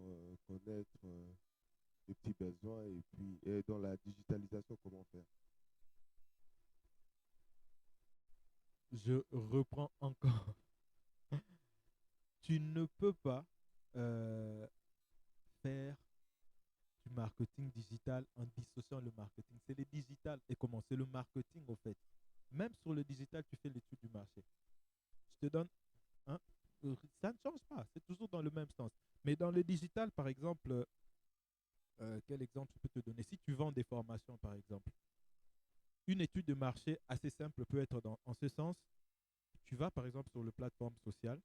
Speaker 7: connaître les petits besoins et dans la digitalisation, comment faire?
Speaker 5: Je reprends encore. Tu ne peux pas faire du marketing digital en dissociant le marketing. C'est le digital et comment? C'est le marketing au fait. Même sur le digital, tu fais l'étude du marché. Je te donne un. Ça ne change pas, c'est toujours dans le même sens. Mais dans le digital, par exemple, quel exemple je peux te donner? Si tu vends des formations, par exemple, une étude de marché assez simple peut être en ce sens. Tu vas, par exemple, sur le plateforme sociale,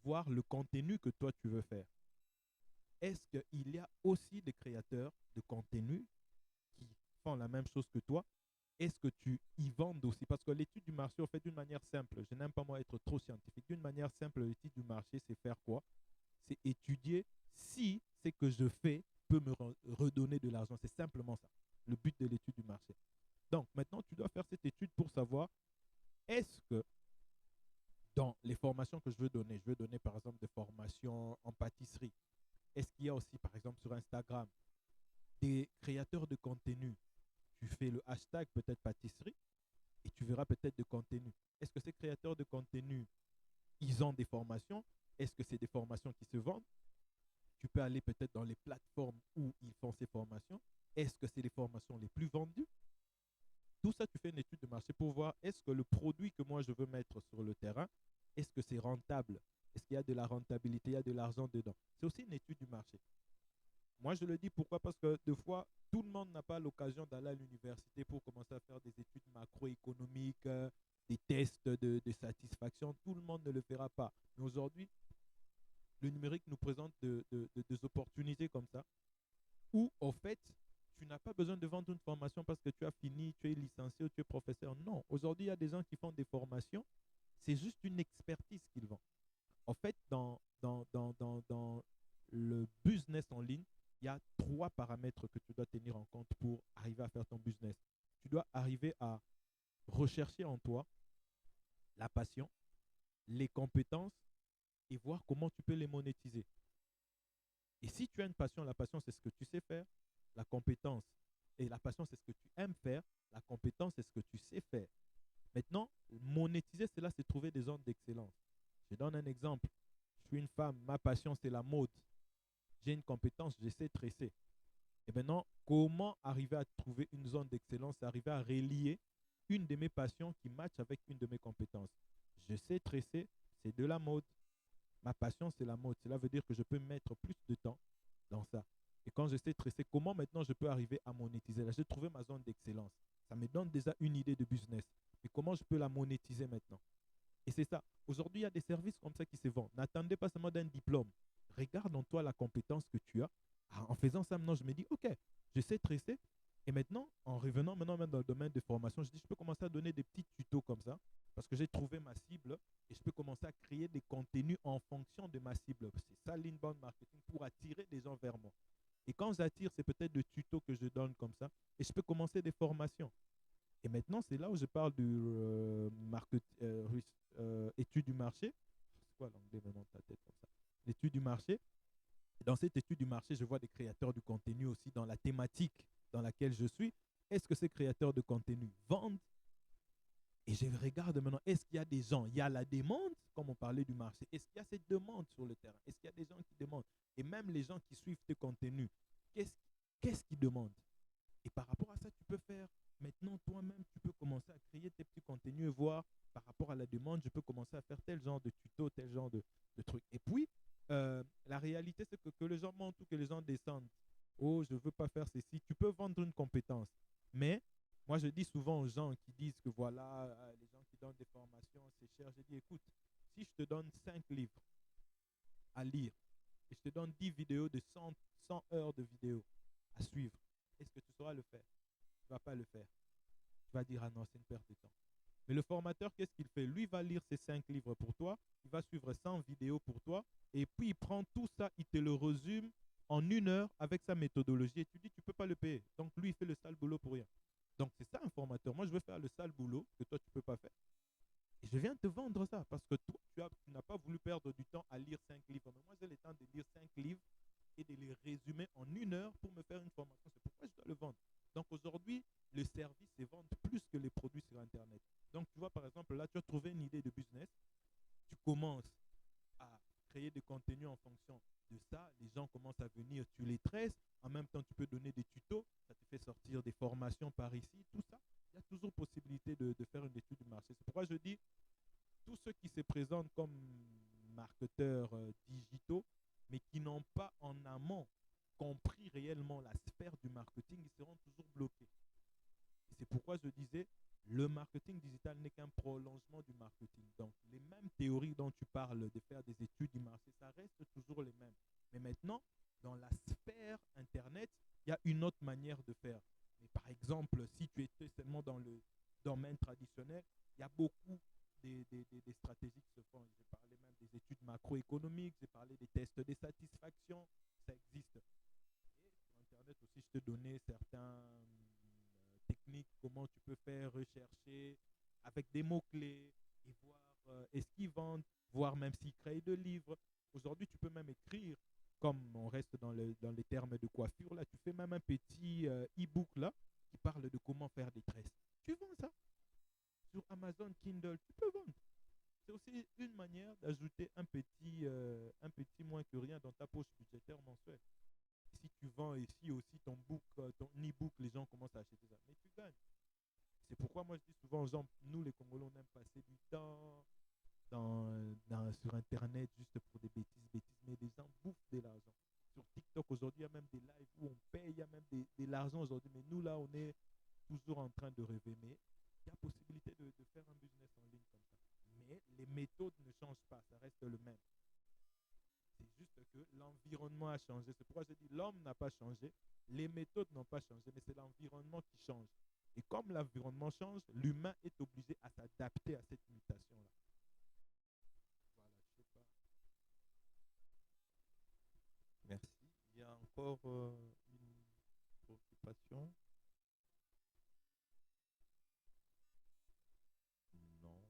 Speaker 5: voir le contenu que toi, tu veux faire. Est-ce qu'il y a aussi des créateurs de contenu qui font la même chose que toi? Est-ce que tu y vends aussi? Parce que l'étude du marché, on fait d'une manière simple. Je n'aime pas moi être trop scientifique. D'une manière simple, l'étude du marché, c'est faire quoi? C'est étudier si ce que je fais peut me redonner de l'argent. C'est simplement ça, le but de l'étude du marché. Donc, maintenant, tu dois faire cette étude pour savoir est-ce que dans les formations que je veux donner par exemple des formations en pâtisserie. Est-ce qu'il y a aussi, par exemple, sur Instagram, des créateurs de contenu? Tu fais le hashtag peut-être pâtisserie et tu verras peut-être de contenu. Est-ce que ces créateurs de contenu, ils ont des formations? Est-ce que c'est des formations qui se vendent? Tu peux aller peut-être dans les plateformes où ils font ces formations. Est-ce que c'est les formations les plus vendues? Tout ça, tu fais une étude de marché pour voir est-ce que le produit que moi je veux mettre sur le terrain, est-ce que c'est rentable? Est-ce qu'il y a de la rentabilité, il y a de l'argent dedans? C'est aussi une étude du marché. Moi, je le dis pourquoi? Parce que des fois, tout le monde n'a pas l'occasion d'aller à l'université pour commencer à faire des études macroéconomiques, des tests de satisfaction. Tout le monde ne le fera pas. Mais aujourd'hui, le numérique nous présente des opportunités comme ça, où, en fait, tu n'as pas besoin de vendre une formation parce que tu as fini, tu es licencié ou tu es professeur. Non, aujourd'hui, il y a des gens qui font des formations. C'est juste une expertise qu'ils vendent. En fait, dans le business en ligne, il y a 3 paramètres que tu dois tenir en compte pour arriver à faire ton business. Tu dois arriver à rechercher en toi la passion, les compétences et voir comment tu peux les monétiser. Et si tu as une passion, la passion, c'est ce que tu sais faire. La compétence et la passion, c'est ce que tu aimes faire. La compétence, c'est ce que tu sais faire. Maintenant, monétiser, cela, c'est trouver des zones d'excellence. Je donne un exemple. Je suis une femme, ma passion, c'est la mode. J'ai une compétence, je sais tresser. Et maintenant, comment arriver à trouver une zone d'excellence, c'est arriver à relier une de mes passions qui matche avec une de mes compétences. Je sais tresser, c'est de la mode. Ma passion, c'est la mode. Cela veut dire que je peux mettre plus de temps dans ça. Et quand je sais tresser, comment maintenant je peux arriver à monétiser? Là, j'ai trouvé ma zone d'excellence. Ça me donne déjà une idée de business. Mais comment je peux la monétiser maintenant? Et c'est ça. Aujourd'hui, il y a des services comme ça qui se vendent. N'attendez pas seulement d'un diplôme. Regarde en toi la compétence que tu as. En faisant ça, maintenant, je me dis, OK, je sais tresser. Et maintenant, en revenant maintenant même dans le domaine de formation, je dis, je peux commencer à donner des petits tutos comme ça parce que j'ai trouvé ma cible et je peux commencer à créer des contenus en fonction de ma cible. C'est ça l'inbound marketing pour attirer des gens vers moi. Et quand j'attire, c'est peut-être des tutos que je donne comme ça et je peux commencer des formations. Et maintenant, c'est là où je parle du étude du marché. C'est quoi l'anglais maintenant de ta tête comme ça? L'étude du marché. Dans cette étude du marché, je vois des créateurs du contenu aussi dans la thématique dans laquelle je suis. Est-ce que ces créateurs de contenu vendent? Et je regarde maintenant, est-ce qu'il y a des gens? Il y a la demande, comme on parlait du marché. Est-ce qu'il y a cette demande sur le terrain? Est-ce qu'il y a des gens qui demandent? Et même les gens qui suivent tes contenus, qu'est-ce qu'ils demandent? Et par rapport à ça, tu peux faire, maintenant toi-même, tu peux commencer à créer tes petits contenus et voir par rapport à la demande, je peux commencer à faire tel genre de tuto, tel genre de truc. Et puis, la réalité, c'est que les gens montent ou que les gens descendent. Oh, je ne veux pas faire ceci. Tu peux vendre une compétence. Mais moi, je dis souvent aux gens qui disent que voilà, les gens qui donnent des formations, c'est cher. Je dis, écoute, si je te donne 5 livres à lire et je te donne 10 vidéos de 100 heures de vidéos à suivre, est-ce que tu sauras le faire? Tu ne vas pas le faire. Tu vas dire, ah non, c'est une perte de temps. Mais le formateur, qu'est-ce qu'il fait? Lui va lire ces 5 livres pour toi, il va suivre 100 vidéos pour toi, et puis il prend tout ça, il te le résume en 1 heure avec sa méthodologie, et tu dis, tu ne peux pas le payer. Donc lui, il fait le sale boulot pour rien. Donc c'est ça un formateur. Moi, je veux faire le sale boulot que toi, tu ne peux pas faire. Et je viens te vendre ça, parce que toi, tu n'as pas voulu perdre du temps à lire 5 livres. Mais moi, j'ai le temps de lire 5 livres et de les résumer en 1 heure pour me faire une formation. C'est pourquoi je dois le vendre. Donc aujourd'hui, le service se vend plus que les produits sur Internet. Donc tu vois, par exemple, là, tu as trouvé une idée de business. Tu commences à créer des contenus en fonction de ça. Les gens commencent à venir, tu les tresses. En même temps, tu peux donner des tutos. Ça te fait sortir des formations par ici, tout ça. Il y a toujours possibilité de faire une étude du marché. C'est pourquoi je dis, tous ceux qui se présentent comme marketeurs digitaux, mais qui n'ont pas en amont compris réellement la sphère du marketing, ils seront toujours bloqués. Et c'est pourquoi je disais, le marketing digital n'est qu'un prolongement du marketing. Donc, les mêmes théories dont tu parles de faire des études du marché, ça reste toujours les mêmes. Mais maintenant, dans la sphère Internet, il y a une autre manière de faire. Mais par exemple, si tu étais seulement dans le domaine traditionnel, il y a beaucoup des stratégies qui se font. J'ai parlé même des études macroéconomiques, j'ai parlé des tests de satisfaction, ça existe. Et sur Internet aussi, je te donnais certaines techniques, comment tu peux faire rechercher avec des mots-clés et voir est-ce qu'ils vendent, voir même s'ils créent de livres. Aujourd'hui, tu peux même écrire, comme on reste dans les termes de coiffure, là, tu fais même un petit e-book là qui parle de comment faire des tresses. Tu vends ça sur Amazon Kindle, tu peux vendre. C'est aussi une manière d'ajouter un petit moins que rien dans ta poche budgétaire mensuelle. Si tu vends ici aussi ton e-book, les gens commencent à acheter ça. Mais tu gagnes. C'est pourquoi moi je dis souvent aux gens, nous les Congolais, on aime passer du temps sur Internet juste pour des bêtises, mais les gens bouffent de l'argent. Sur TikTok aujourd'hui, il y a même des lives où on paye, il y a même de l'argent aujourd'hui, mais nous là, on est toujours en train de rêver, mais il y a possibilité de faire un business en ligne comme ça. Mais les méthodes ne changent pas, ça reste le même. C'est juste que l'environnement a changé. C'est pourquoi je dis l'homme n'a pas changé, les méthodes n'ont pas changé, mais c'est l'environnement qui change. Et comme l'environnement change, l'humain est obligé à s'adapter à cette mutation-là. Voilà, je sais pas.
Speaker 1: Merci. Il y a encore une préoccupation? Non.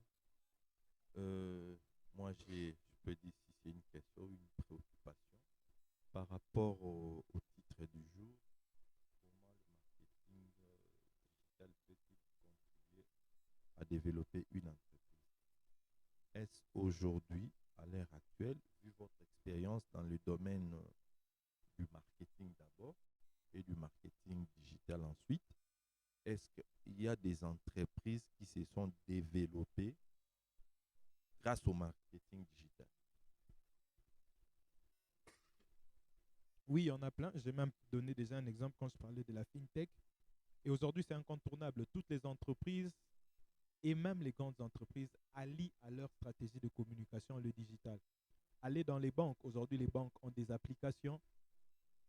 Speaker 1: Moi, je peux dire si c'est une question ou une préoccupation par rapport au titre du jour. Comment le marketing digital peut-il contribuer à développer une entreprise? Est-ce aujourd'hui, à l'heure actuelle, vu votre expérience dans le domaine du marketing d'abord et du marketing digital ensuite, est-ce qu'il y a des entreprises qui se sont développées grâce au marketing digital?
Speaker 5: Oui, il y en a plein. J'ai même donné déjà un exemple quand je parlais de la fintech. Et aujourd'hui, c'est incontournable. Toutes les entreprises et même les grandes entreprises allient à leur stratégie de communication le digital. Allez dans les banques. Aujourd'hui, les banques ont des applications.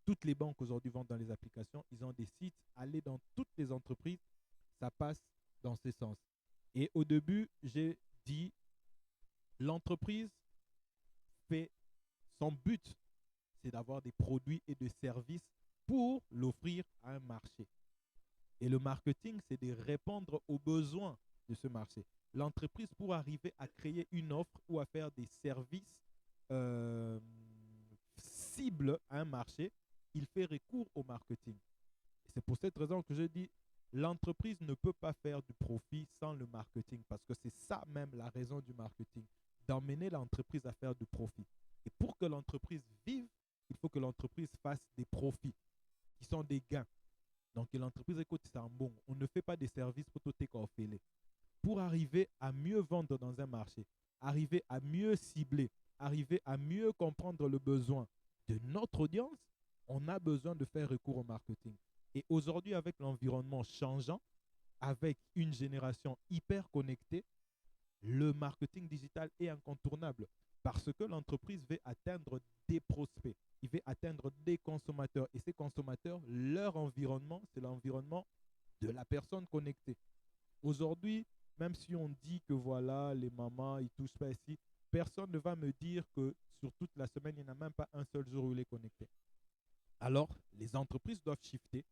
Speaker 5: Toutes les banques aujourd'hui vendent dans les applications. Ils ont des sites. Allez dans toutes les entreprises. Ça passe dans ce sens. Et au début, j'ai dit, l'entreprise fait son but, c'est d'avoir des produits et des services pour l'offrir à un marché. Et le marketing, c'est de répondre aux besoins de ce marché. L'entreprise, pour arriver à créer une offre ou à faire des services cibles à un marché, il fait recours au marketing. C'est pour cette raison que je dis, l'entreprise ne peut pas faire du profit sans le marketing, parce que c'est ça même la raison du marketing, d'emmener l'entreprise à faire du profit. Et pour que l'entreprise vive, il faut que l'entreprise fasse des profits, qui sont des gains. Donc l'entreprise, écoute, c'est un bon. On ne fait pas des services pour tout écorfer. Pour arriver à mieux vendre dans un marché, arriver à mieux cibler, arriver à mieux comprendre le besoin de notre audience, on a besoin de faire recours au marketing. Et aujourd'hui, avec l'environnement changeant, avec une génération hyper connectée, le marketing digital est incontournable parce que l'entreprise veut atteindre des prospects, il veut atteindre des consommateurs. Et ces consommateurs, leur environnement, c'est l'environnement de la personne connectée. Aujourd'hui, même si on dit que voilà, les mamans, ils touchent pas ici, personne ne va me dire que sur toute la semaine, il n'y en a même pas un seul jour où il est connecté. Alors, les entreprises doivent shifter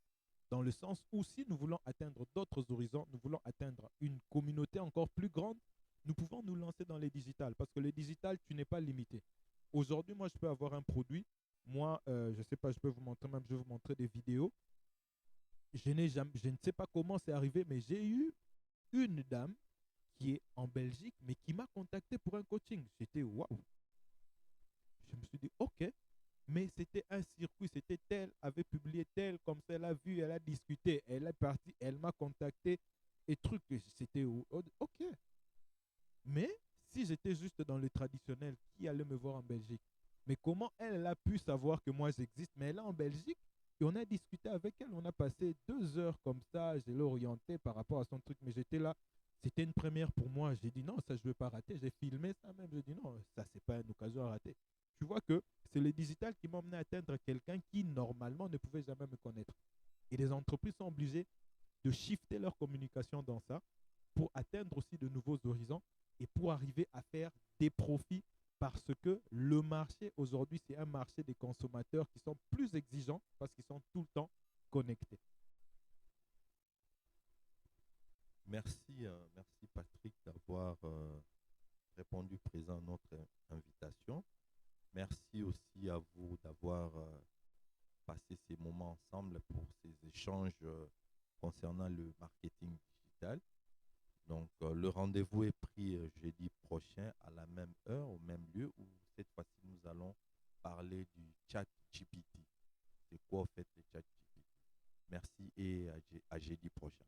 Speaker 5: dans le sens où si nous voulons atteindre d'autres horizons, nous voulons atteindre une communauté encore plus grande, nous pouvons nous lancer dans les digitales parce que le digital, tu n'es pas limité. Aujourd'hui, moi, je peux avoir un produit. Moi, je ne sais pas, je peux vous montrer, même je vais vous montrer des vidéos. Je ne sais pas comment c'est arrivé, mais j'ai eu une dame qui est en Belgique, mais qui m'a contacté pour un coaching. J'étais waouh. Je me suis dit, OK. Mais c'était un circuit, c'était elle avait publié tel, comme ça, elle a vu, elle a discuté, elle est partie, elle m'a contacté, et truc, c'était OK. Mais si j'étais juste dans le traditionnel, qui allait me voir en Belgique? Mais comment elle a pu savoir que moi j'existe? Mais elle est en Belgique, et on a discuté avec elle, on a passé 2 heures comme ça, je l'ai orientée par rapport à son truc, mais j'étais là, c'était une première pour moi, j'ai dit non, ça je ne veux pas rater, j'ai filmé ça même, j'ai dit non, ça c'est pas une occasion à rater. Tu vois que c'est le digital qui m'a amené à atteindre quelqu'un qui, normalement, ne pouvait jamais me connaître. Et les entreprises sont obligées de shifter leur communication dans ça pour atteindre aussi de nouveaux horizons et pour arriver à faire des profits parce que le marché, aujourd'hui, c'est un marché des consommateurs qui sont plus exigeants parce qu'ils sont tout le temps connectés.
Speaker 1: Merci, merci Patrick d'avoir répondu présent à notre invitation. Merci aussi à vous d'avoir passé ces moments ensemble pour ces échanges concernant le marketing digital. Donc, le rendez-vous est pris jeudi prochain à la même heure, au même lieu, où cette fois-ci, nous allons parler du chat GPT. C'est quoi, en fait, le chat GPT? Merci et à jeudi prochain.